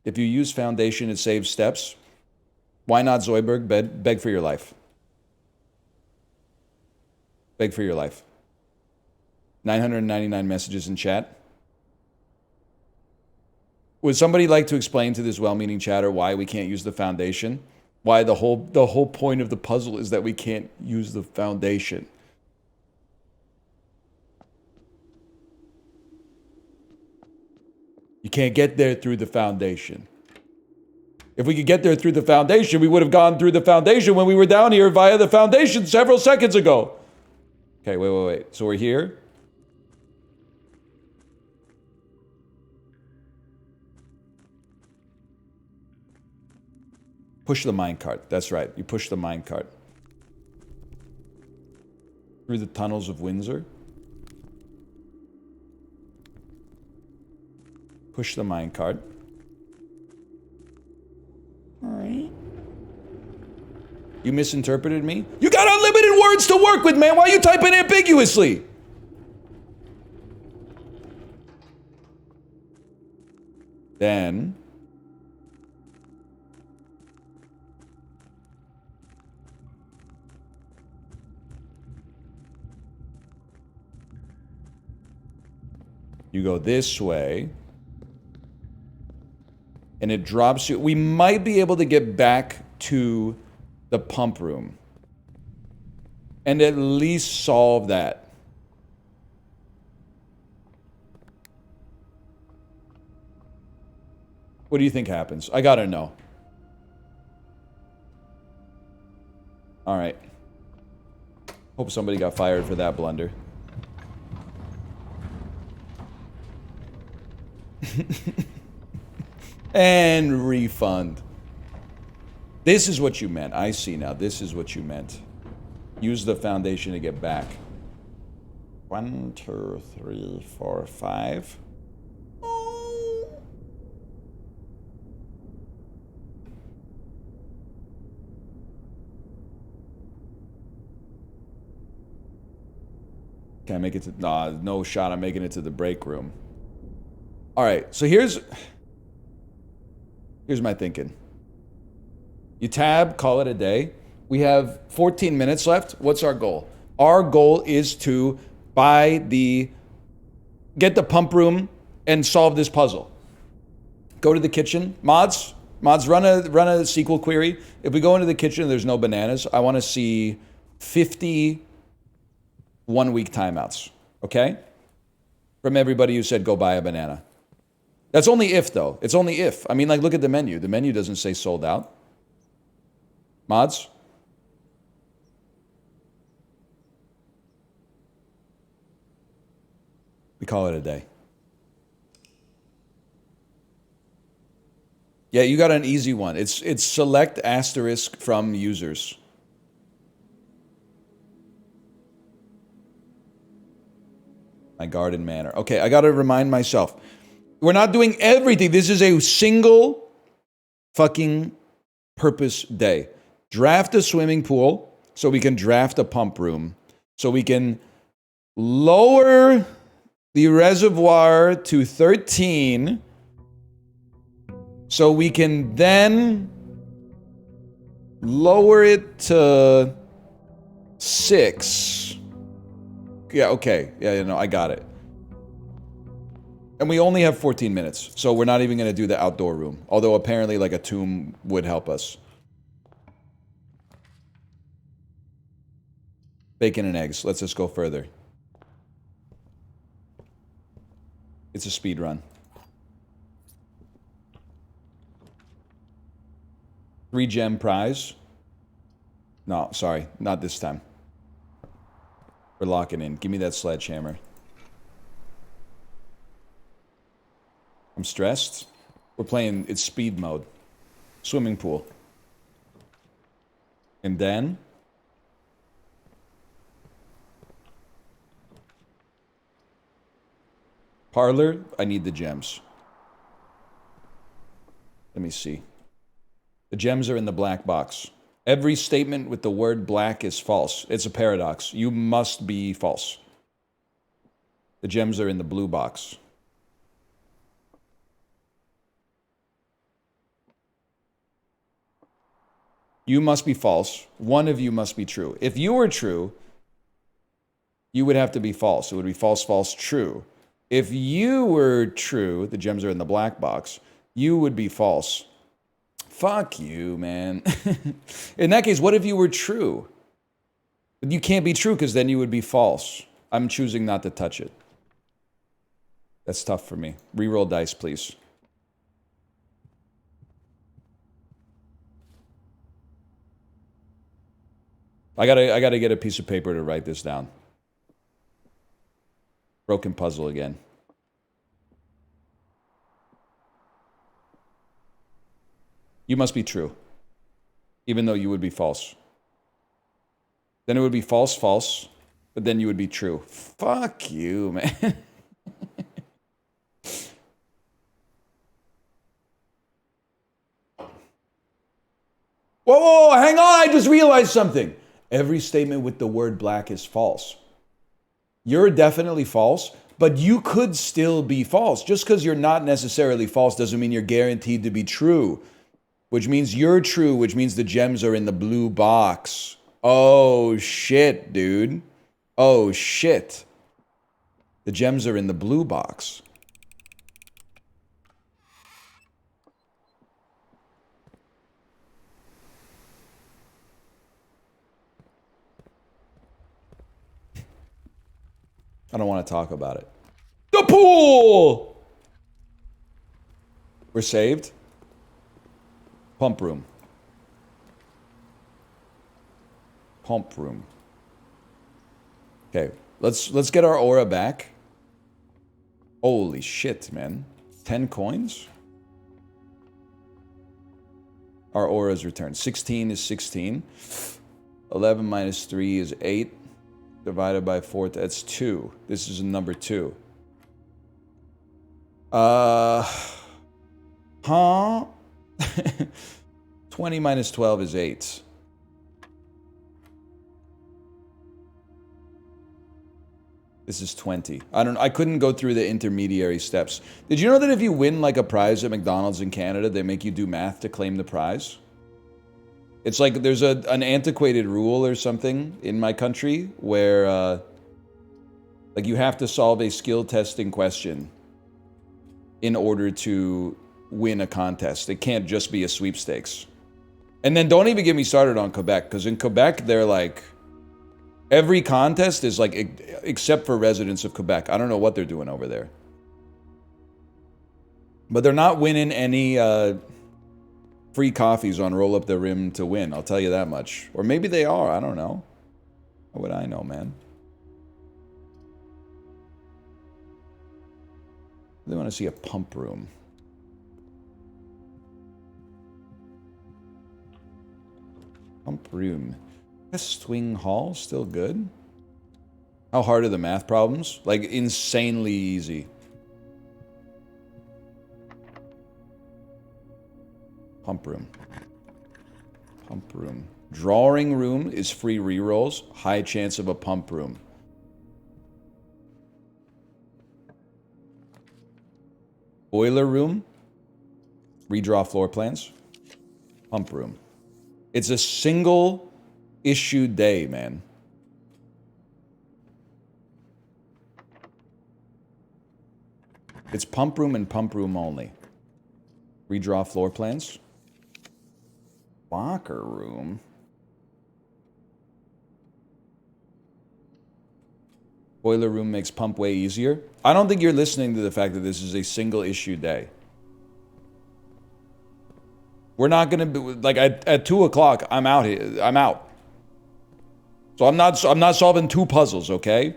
If you use foundation, it saves steps. Why not Zoidberg? Beg for your life. Beg for your life. 999 messages in chat. Would somebody like to explain to this well-meaning chatter why we can't use the foundation? Why the whole point of the puzzle is that we can't use the foundation? You can't get there through the foundation. If we could get there through the foundation, we would have gone through the foundation when we were down here via the foundation several seconds ago. Okay, wait. So we're here. Push the minecart. That's right. You push the minecart. Through the tunnels of Windsor. Push the minecart. Alright. You misinterpreted me? You got unlimited words to work with, man! Why are you typing ambiguously? Then... you go this way. And it drops you. We might be able to get back to the pump room. And at least solve that. What do you think happens? I gotta know. Alright. Hope somebody got fired for that blunder. And refund. This is what you meant. I see now. This is what you meant. Use the foundation to get back. 1, 2, 3, 4, 5. Can I make it to... Nah, no shot I'm making it to the break room. Alright, so here's my thinking. You tab, call it a day. We have 14 minutes left. What's our goal? Our goal is to get the pump room and solve this puzzle. Go to the kitchen. Mods, run a SQL query. If we go into the kitchen and there's no bananas, I want to see 50 1-week timeouts. Okay? from everybody who said go buy a banana. That's only if, though. It's only if. I mean, like, look at the menu. The menu doesn't say sold out. Mods? We call it a day. Yeah, you got an easy one. It's select asterisk from users. My garden manor. Okay, I got to remind myself. We're not doing everything. This is a single fucking purpose day. Draft a swimming pool so we can draft a pump room. So we can lower the reservoir to 13. So we can then lower it to 6. Yeah, okay. Yeah, no, I got it. And we only have 14 minutes, so we're not even going to do the outdoor room. Although apparently like a tomb would help us. Bacon and eggs. Let's just go further. It's a speed run. 3 gem prize. No, sorry, not this time. We're locking in. Give me that sledgehammer. I'm stressed. We're playing, it's speed mode. Swimming pool. And then... Parlor, I need the gems. Let me see. The gems are in the black box. Every statement with the word black is false. It's a paradox. You must be false. The gems are in the blue box. You must be false. One of you must be true. If you were true, you would have to be false. It would be false, false, true. If you were true, the gems are in the black box, you would be false. Fuck you, man. In that case, what if you were true? You can't be true because then you would be false. I'm choosing not to touch it. That's tough for me. Reroll dice, please. I gotta get a piece of paper to write this down. Broken puzzle again. You must be true, even though you would be false. Then it would be false, false, but then you would be true. Fuck you, man. Whoa, hang on, I just realized something. Every statement with the word black is false. You're definitely false, but you could still be false. Just because you're not necessarily false doesn't mean you're guaranteed to be true. Which means you're true, which means the gems are in the blue box. Oh, shit, dude. Oh, shit. The gems are in the blue box. I don't want to talk about it. The pool! We're saved. Pump room. Pump room. Okay, let's get our aura back. Holy shit, man. 10 coins? Our aura's returned. 16 is 16. 11 minus 3 is 8. Divided by 4, that's 2. This is number 2. Huh? 20 minus 12 is 8. This is 20. I couldn't go through the intermediary steps. Did you know that if you win like a prize at McDonald's in Canada, they make you do math to claim the prize? It's like there's an antiquated rule or something in my country where like you have to solve a skill testing question in order to win a contest. It can't just be a sweepstakes. And then don't even get me started on Quebec, because in Quebec they're like Every contest is like, except for residents of Quebec. I don't know what they're doing over there. But they're not winning any free coffees on Roll Up the Rim to win. I'll tell you that much. Or maybe they are. I don't know. How would I know, man? They want to see a pump room. Pump room. West Wing Hall, still good. How hard are the math problems? Like, insanely easy. Pump room. Pump room. Drawing room is free rerolls. High chance of a pump room. Boiler room. Redraw floor plans. Pump room. It's a single issue day, man. It's pump room and pump room only. Redraw floor plans. Locker room. Boiler room makes pump way easier. I don't think you're listening to the fact that this is a single issue day. We're not gonna be like at 2 o'clock. I'm out here. I'm out. So I'm not solving 2 puzzles, okay?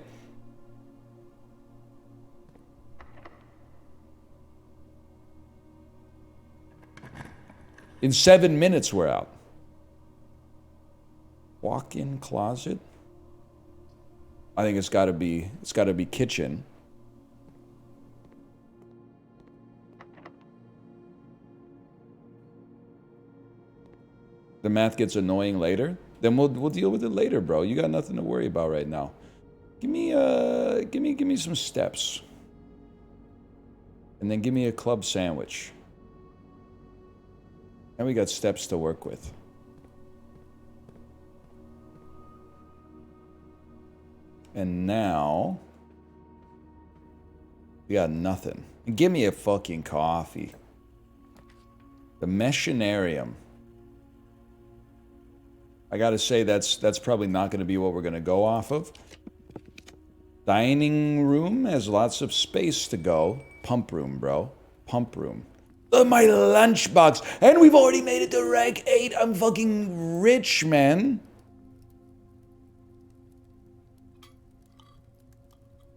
In 7 minutes, we're out. Walk-in closet. I think it's got to be kitchen. The math gets annoying later. Then we'll deal with it later, bro. You got nothing to worry about right now. Give me some steps. And then give me a club sandwich. And we got steps to work with. And now we got nothing. Give me a fucking coffee. The Machinarium. I gotta say that's probably not gonna be what we're gonna go off of. Dining room has lots of space to go. Pump room, bro. Pump room. My lunchbox. And we've already made it to rank 8. I'm fucking rich, man.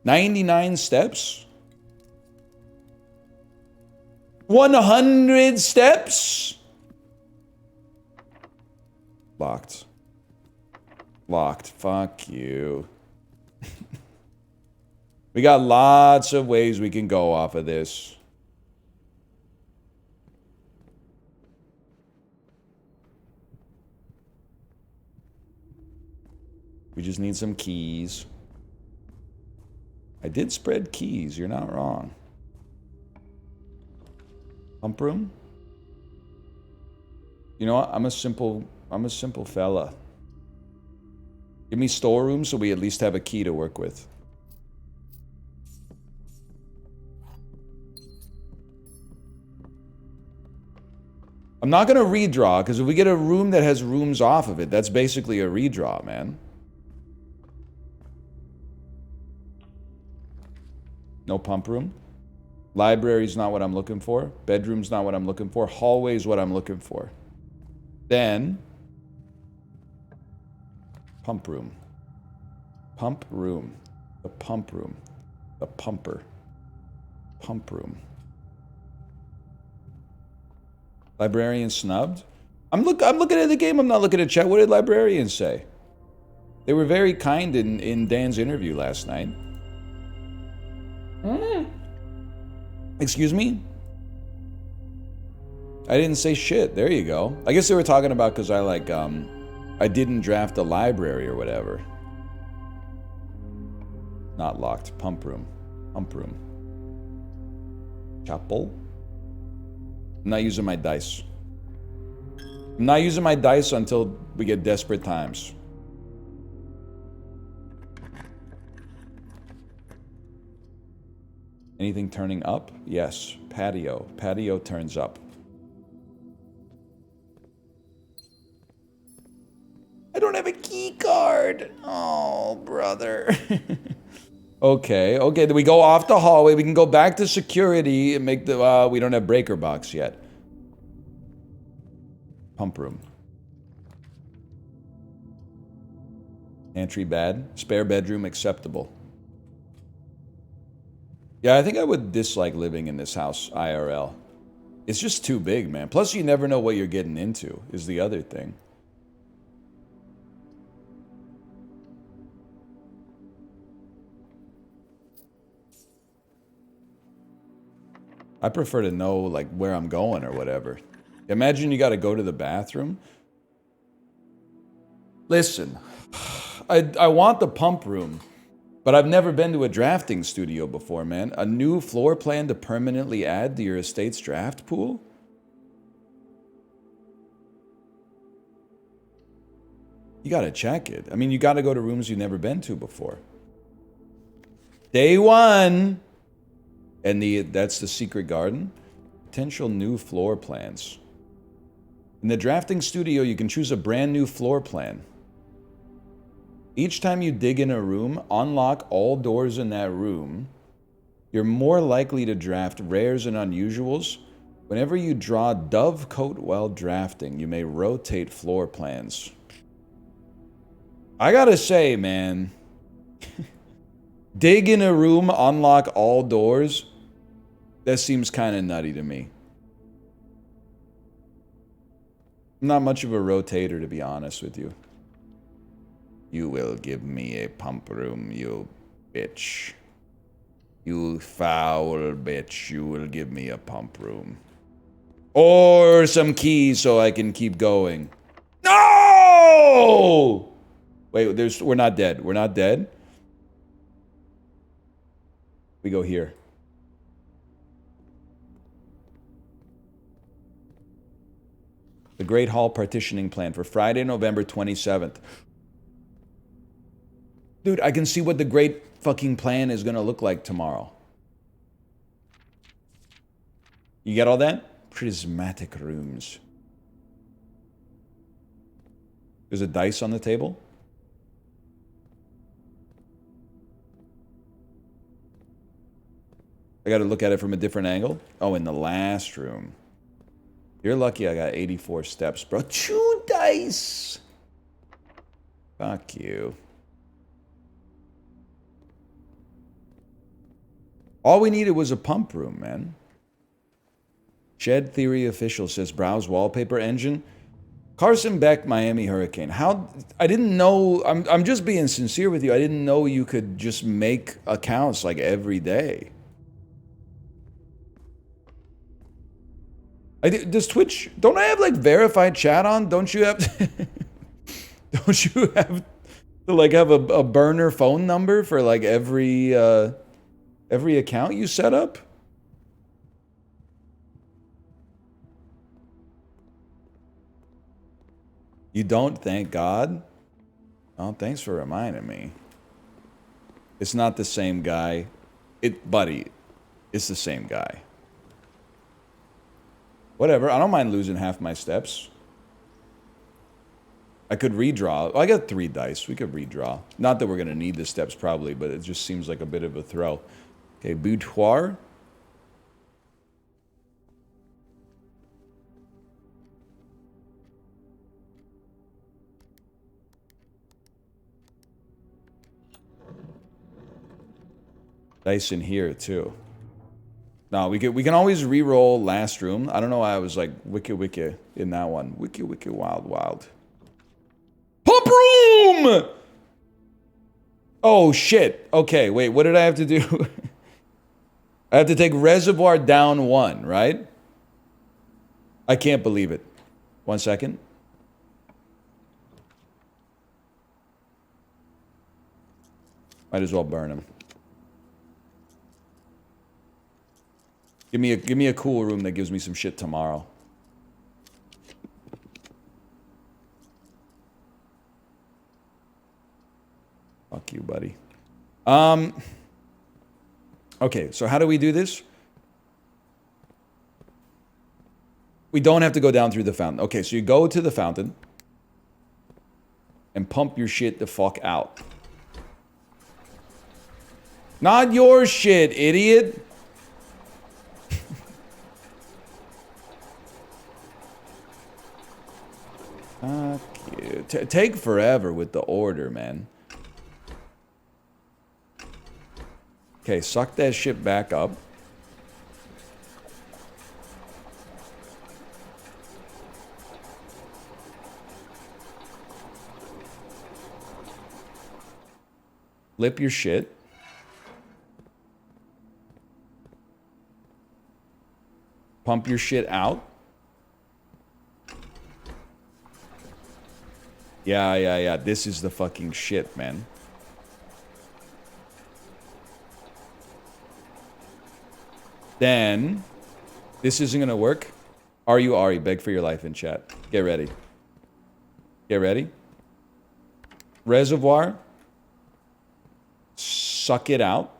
99 steps? 100 steps? Locked. Locked. Fuck you. We got lots of ways we can go off of this. We just need some keys. I did spread keys. You're not wrong. Pump room? You know what? I'm a simple fella. Give me storeroom so we at least have a key to work with. I'm not gonna redraw, because if we get a room that has rooms off of it, that's basically a redraw, man. No pump room. Library's not what I'm looking for. Bedroom's not what I'm looking for. Hallway's what I'm looking for. Then, pump room. Pump room. The pump room. The pumper. Pump room. Librarian snubbed? I'm looking at the game, I'm not looking at chat. What did librarians say? They were very kind in Dan's interview last night. Excuse me? I didn't say shit. There you go. I guess they were talking about because I didn't draft a library or whatever. Not locked. Pump room. Pump room. Chapel? I'm not using my dice. I'm not using my dice until we get desperate times. Anything turning up? Yes. Patio. Patio turns up. I don't have a key card. Oh, brother. Okay, okay, then we go off the hallway. We can go back to security and make the, we don't have breaker box yet. Pump room. Pantry bad. Spare bedroom acceptable. Yeah, I think I would dislike living in this house IRL. It's just too big, man. Plus, you never know what you're getting into, is the other thing. I prefer to know, like, where I'm going or whatever. Imagine you gotta go to the bathroom. Listen, I want the pump room, but I've never been to a drafting studio before, man. A new floor plan to permanently add to your estate's draft pool? You gotta check it. I mean, you gotta go to rooms you've never been to before. Day one! And that's the secret garden. Potential new floor plans. In the drafting studio, you can choose a brand new floor plan. Each time you dig in a room, unlock all doors in that room. You're more likely to draft rares and unusuals. Whenever you draw dove coat while drafting, you may rotate floor plans. I gotta say, man. Dig in a room, unlock all doors. That seems kind of nutty to me. I'm not much of a rotator, to be honest with you. You will give me a pump room, you bitch. You foul bitch, you will give me a pump room. Or some keys so I can keep going. No! Wait, we're not dead. We're not dead. We go here. The Great Hall partitioning plan for Friday, November 27th. Dude, I can see what the great fucking plan is gonna look like tomorrow. You get all that? Prismatic rooms. There's a dice on the table. I gotta look at it from a different angle. Oh, in the last room. You're lucky I got 84 steps, bro. 2 dice! Fuck you. All we needed was a pump room, man. Shed Theory Official says browse wallpaper engine. Carson Beck, Miami Hurricane. How... I didn't know... I'm just being sincere with you. I didn't know you could just make accounts like every day. Does Twitch... Don't I have, like, verified chat on? Don't you have... Don't you have to, like, have a burner phone number for, like, every account you set up? You don't, thank God? Oh, thanks for reminding me. It's not the same guy. Buddy, it's the same guy. Whatever, I don't mind losing half my steps. I could redraw. I got 3 dice. We could redraw. Not that we're going to need the steps, probably, but it just seems like a bit of a throw. Okay, boudoir. Dice in here, too. No, we can always re-roll last room. I don't know why I was like wiki in that one. Wiki wild. Pump room! Oh shit. Okay, wait, what did I have to do? I have to take Reservoir down 1, right? I can't believe it. 1 second. Might as well burn him. Give me a cool room that gives me some shit tomorrow. Fuck you, buddy. Okay, so how do we do this? We don't have to go down through the fountain. Okay, so you go to the fountain. and pump your shit the fuck out. Not your shit, idiot. Fuck you. Take forever with the order, man. Okay, suck that shit back up. Lip your shit. Pump your shit out. Yeah. This is the fucking shit, man. Then, this isn't gonna work. Are you Ari? Beg for your life in chat. Get ready. Get ready. Reservoir. Suck it out.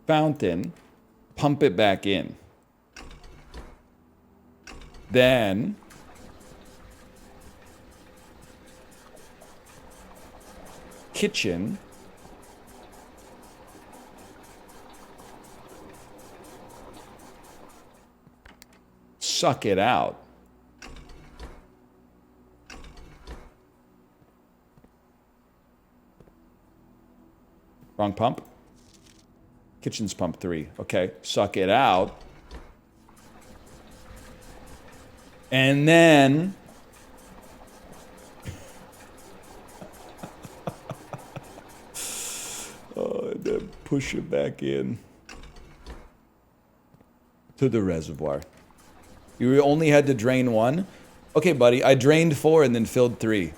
Fountain, pump it back in. Then kitchen, suck it out. Wrong pump. Kitchen's pump 3. Okay, suck it out. And then and then push it back in to the reservoir. You only had to drain 1? Okay, buddy, I drained 4 and then filled 3.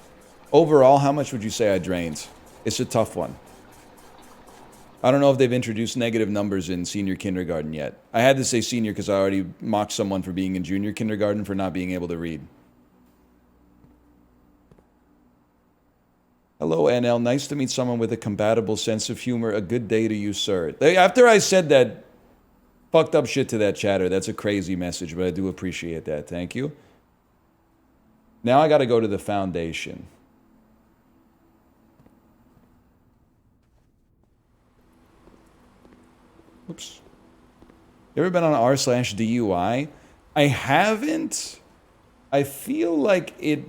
Overall, how much would you say I drained? It's a tough one. I don't know if they've introduced negative numbers in senior kindergarten yet. I had to say senior because I already mocked someone for being in junior kindergarten for not being able to read. Hello, NL. Nice to meet someone with a compatible sense of humor. A good day to you, sir. After I said that fucked up shit to that chatter, that's a crazy message, but I do appreciate that. Thank you. Now I got to go to the foundation. Oops. You ever been on r/DUI? I haven't. I feel like it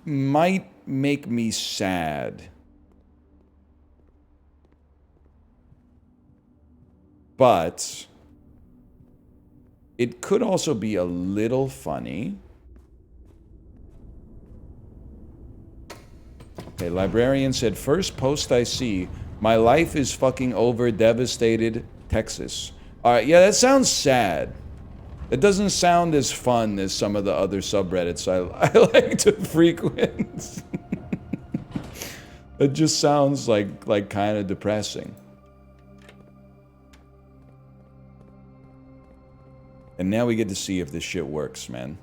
might make me sad. But it could also be a little funny. Okay, librarian said, first post I see, my life is fucking over, devastated, Texas. Alright, yeah, that sounds sad. It doesn't sound as fun as some of the other subreddits I like to frequent. It just sounds like kind of depressing. And now we get to see if this shit works, man.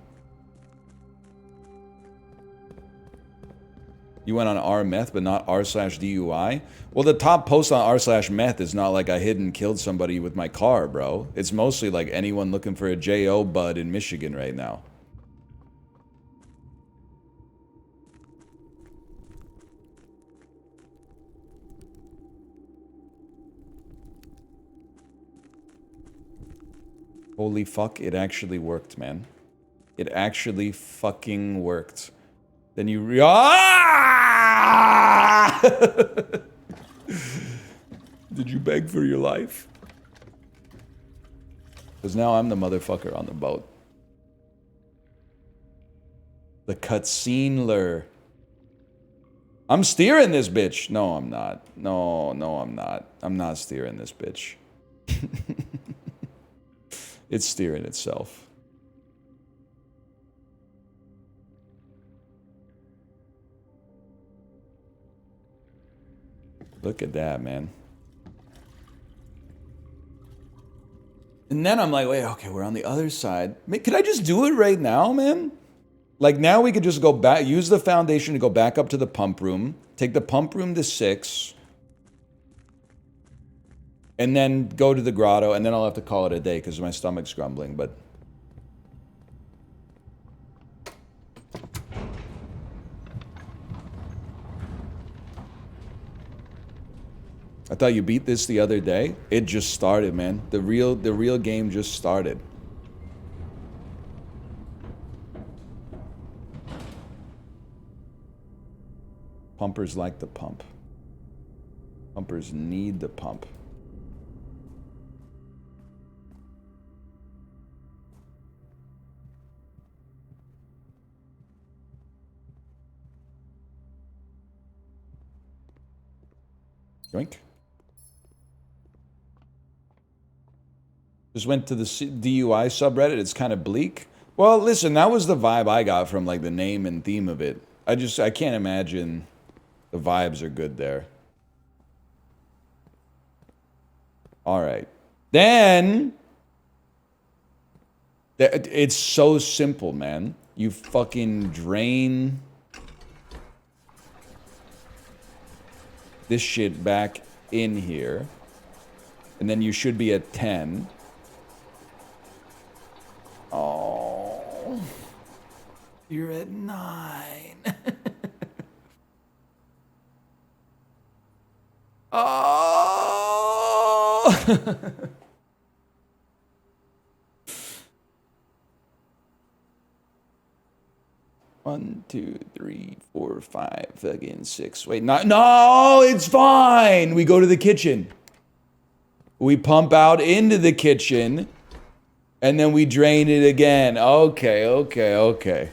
You went on r/meth, but not r/DUI? Well, the top post on r/meth is not like I hid and killed somebody with my car, bro. It's mostly like anyone looking for a J.O. bud in Michigan right now. Holy fuck, it actually worked, man. It actually fucking worked. Then you Did you beg for your life? Because now I'm the motherfucker on the boat. The cutscene-ler. I'm steering this bitch. No, I'm not. No, I'm not. I'm not steering this bitch. It's steering itself. Look at that, man. And then I'm like, wait, okay, we're on the other side. Could I just do it right now, man? Like now we could just go back, use the foundation to go back up to the pump room, take the pump room to 6, and then go to the grotto, and then I'll have to call it a day because my stomach's grumbling, but... I thought you beat this the other day. It just started, man. The real game just started. Pumpers like the pump. Pumpers need the pump. Yoink. Just went to the DUI subreddit. It's kind of bleak. Well, listen, that was the vibe I got from like the name and theme of it. I can't imagine the vibes are good there. All right. Then it's so simple, man. You fucking drain this shit back in here. And then you should be at 10. Oh, you're at 9. Oh. 1, 2, 3, 4, 5, fucking 6. Wait, no, it's fine. We go to the kitchen. We pump out into the kitchen. And then we drain it again. Okay.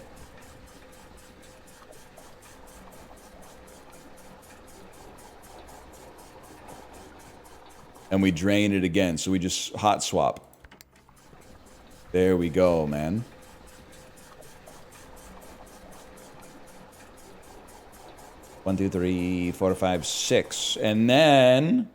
And we drain it again. So we just hot swap. There we go, man. One, 2, 3, 4, 5, 6. And then...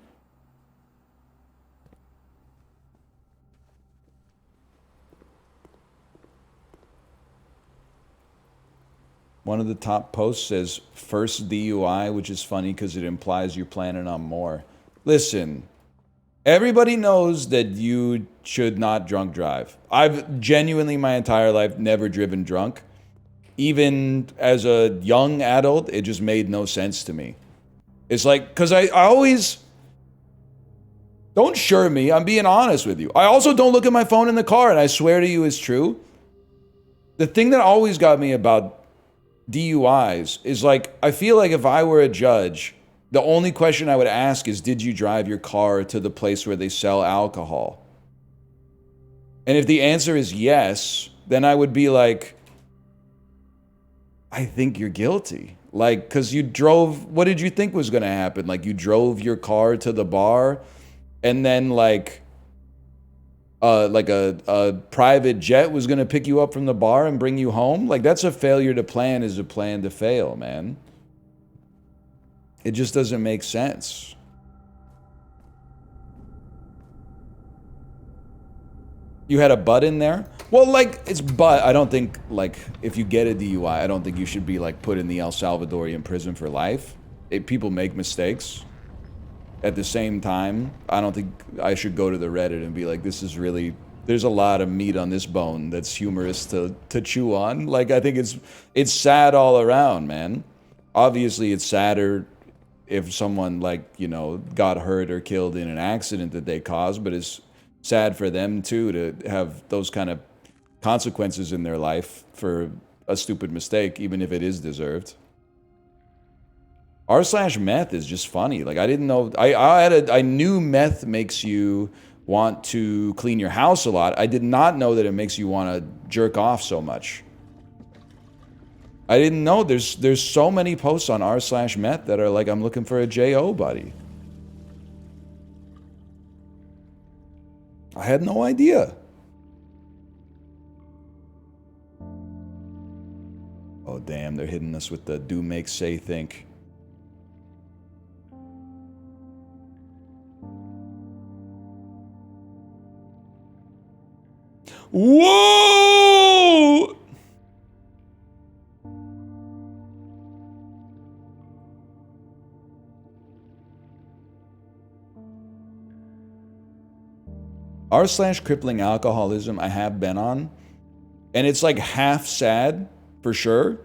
one of the top posts says, first DUI, which is funny because it implies you're planning on more. Listen, everybody knows that you should not drunk drive. I've genuinely my entire life never driven drunk. Even as a young adult, it just made no sense to me. It's like, because I always... Don't share me, I'm being honest with you. I also don't look at my phone in the car, and I swear to you it's true. The thing that always got me about DUIs is like, I feel like if I were a judge, the only question I would ask is, did you drive your car to the place where they sell alcohol? And if the answer is yes, then I would be like, I think you're guilty. Like, because you drove, what did you think was going to happen? Like, you drove your car to the bar and then like a private jet was going to pick you up from the bar and bring you home? Like, that's a failure to plan is a plan to fail, man. It just doesn't make sense. You had a butt in there? Well, like, it's butt. I don't think, like, if you get a DUI, I don't think you should be, like, put in the El Salvadorian prison for life. People make mistakes. At the same time, I don't think I should go to the Reddit and be like, this is really, there's a lot of meat on this bone that's humorous to chew on. Like, I think it's sad all around, man. Obviously, it's sadder if someone, like, you know, got hurt or killed in an accident that they caused, but it's sad for them, too, to have those kind of consequences in their life for a stupid mistake, even if it is deserved. R/meth is just funny. Like, I didn't know. I knew meth makes you want to clean your house a lot. I did not know that it makes you want to jerk off so much. I didn't know there's so many posts on r/meth that are like, I'm looking for a J.O. buddy. I had no idea. Oh, damn, they're hitting us with the do, make, say, think. Whoa! r/crippling alcoholism I have been on, and it's like half sad for sure,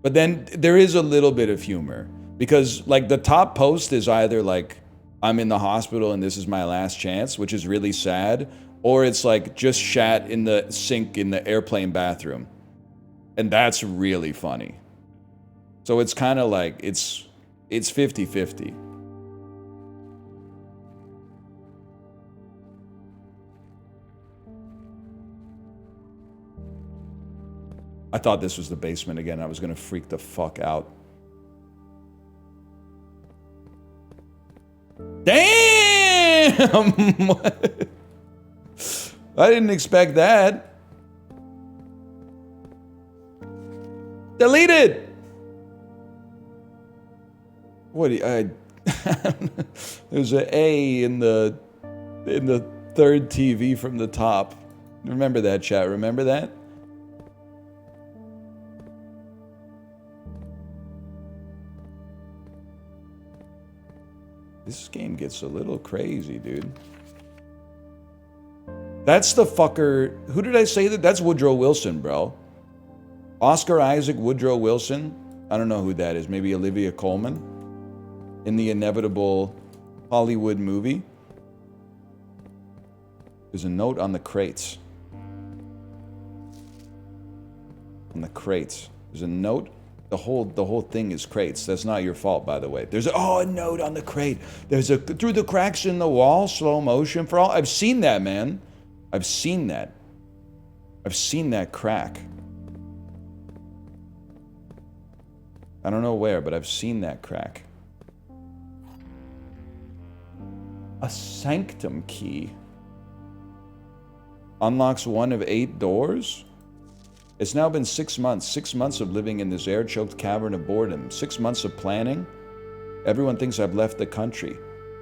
but then there is a little bit of humor because like the top post is either like I'm in the hospital and this is my last chance, which is really sad, or it's like just shat in the sink in the airplane bathroom, and that's really funny. So it's kind of like it's 50-50. I thought this was the basement again. I was gonna freak the fuck out. Damn! I didn't expect that. Delete it! What do you, there's an A in the third TV from the top. Remember that, chat? Remember that? This game gets a little crazy, dude. That's the fucker. Who did I say that? That's Woodrow Wilson, bro. Oscar Isaac Woodrow Wilson. I don't know who that is. Maybe Olivia Colman in the inevitable Hollywood movie. There's a note on the crates. On the crates. There's a note. The whole thing is crates. That's not your fault, by the way. There's a note on the crate. There's a through the cracks in the wall, slow motion for all. I've seen that, man. I've seen that. I've seen that crack. I don't know where, but I've seen that crack. A Sanctum key. Unlocks 1 of 8 doors? It's now been 6 months. 6 months of living in this air-choked cavern of boredom. 6 months of planning. Everyone thinks I've left the country.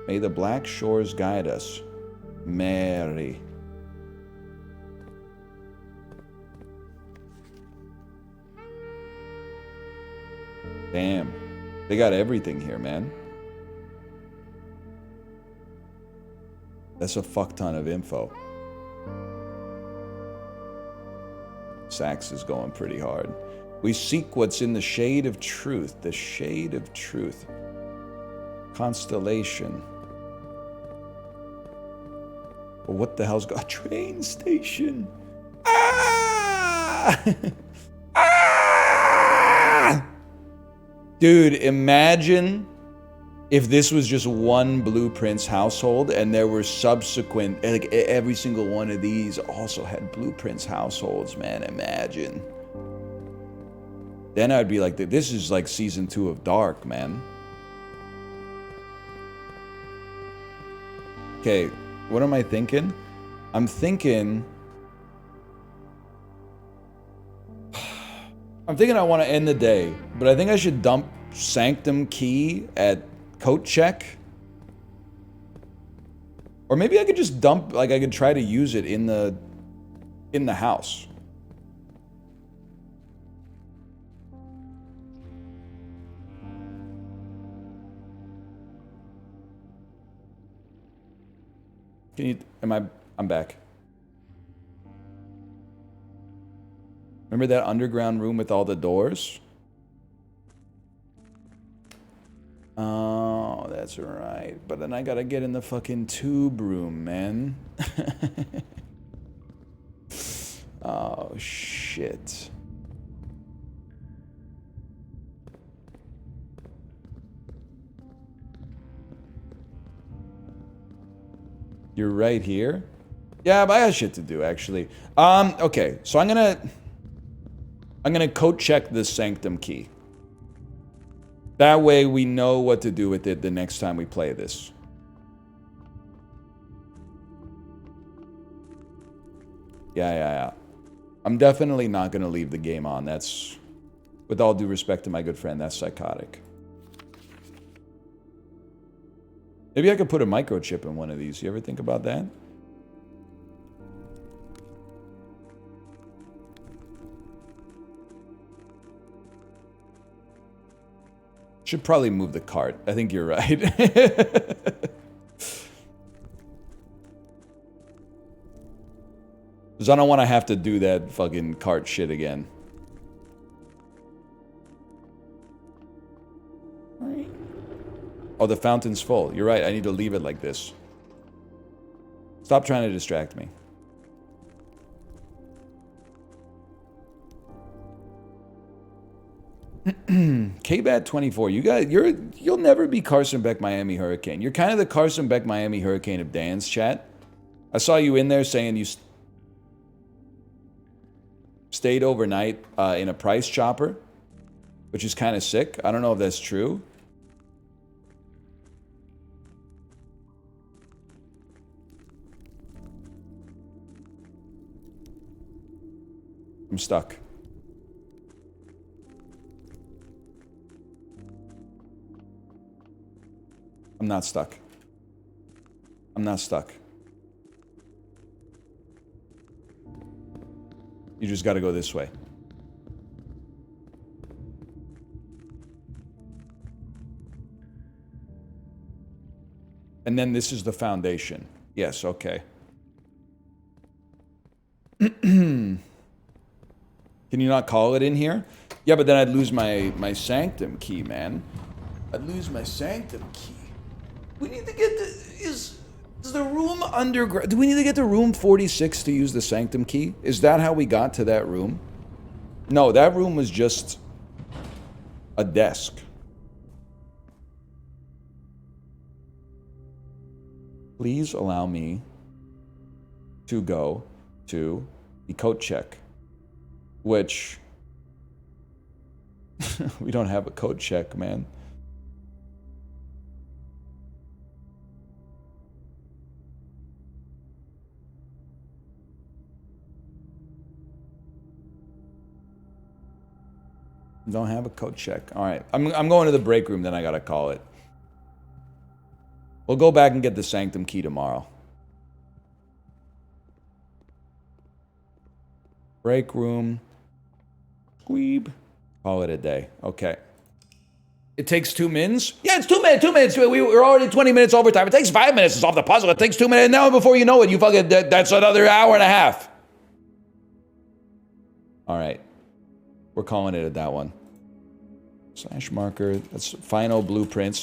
May the black shores guide us. Mary. Damn. They got everything here, man. That's a fuck ton of info. Sax is going pretty hard. We seek what's in the shade of truth. The shade of truth. Constellation. Well, what the hell's got a train station? Ah! Ah! Dude, imagine if this was just one Blueprints household and there were subsequent, like every single one of these also had Blueprints households, man, imagine. Then I'd be like, this is like season 2 of Dark, man. Okay, what am I thinking? I'm thinking I want to end the day, but I think I should dump Sanctum key at coat check. Or maybe I could just dump, like I could try to use it in the house. Can you, I'm back. Remember that underground room with all the doors? Oh, that's right. But then I gotta get in the fucking tube room, man. Oh, shit. You're right here? Yeah, but I got shit to do, actually. Okay, so I'm gonna code check this Sanctum key. That way we know what to do with it the next time we play this. Yeah. I'm definitely not gonna leave the game on. That's, with all due respect to my good friend, that's psychotic. Maybe I could put a microchip in one of these. You ever think about that? Should probably move the cart. I think you're right. Because I don't want to have to do that fucking cart shit again. Oh, the fountain's full. You're right, I need to leave it like this. Stop trying to distract me. KBAT24, you guys, you'll never be Carson Beck Miami Hurricane. You're kind of the Carson Beck Miami Hurricane of Dan's chat. I saw you in there saying you stayed overnight in a price chopper, which is kind of sick. I don't know if that's true. I'm stuck. I'm not stuck. I'm not stuck. You just gotta go this way. And then this is the foundation. Yes, okay. Can you not call it in here? Yeah, but then I'd lose my Sanctum key, man. I'd lose my Sanctum key. We need to get the... Is the room underground? Do we need to get to room 46 to use the Sanctum key? Is that how we got to that room? No, that room was just a desk. Please allow me to go to the coat check, which we don't have a coat check, man. Don't have a coat check. All right, I'm going to the break room. Then I gotta call it. We'll go back and get the Sanctum key tomorrow. Break room. Squeeb. Call it a day. Okay. It takes 2 minutes? Yeah, it's 2 minutes. 2 minutes. We're already 20 minutes overtime. It takes 5 minutes to solve the puzzle. It takes 2 minutes. Now, before you know it, you fucking... That's another hour and a half. All right. We're calling it at that one. Slash marker. That's final blueprints.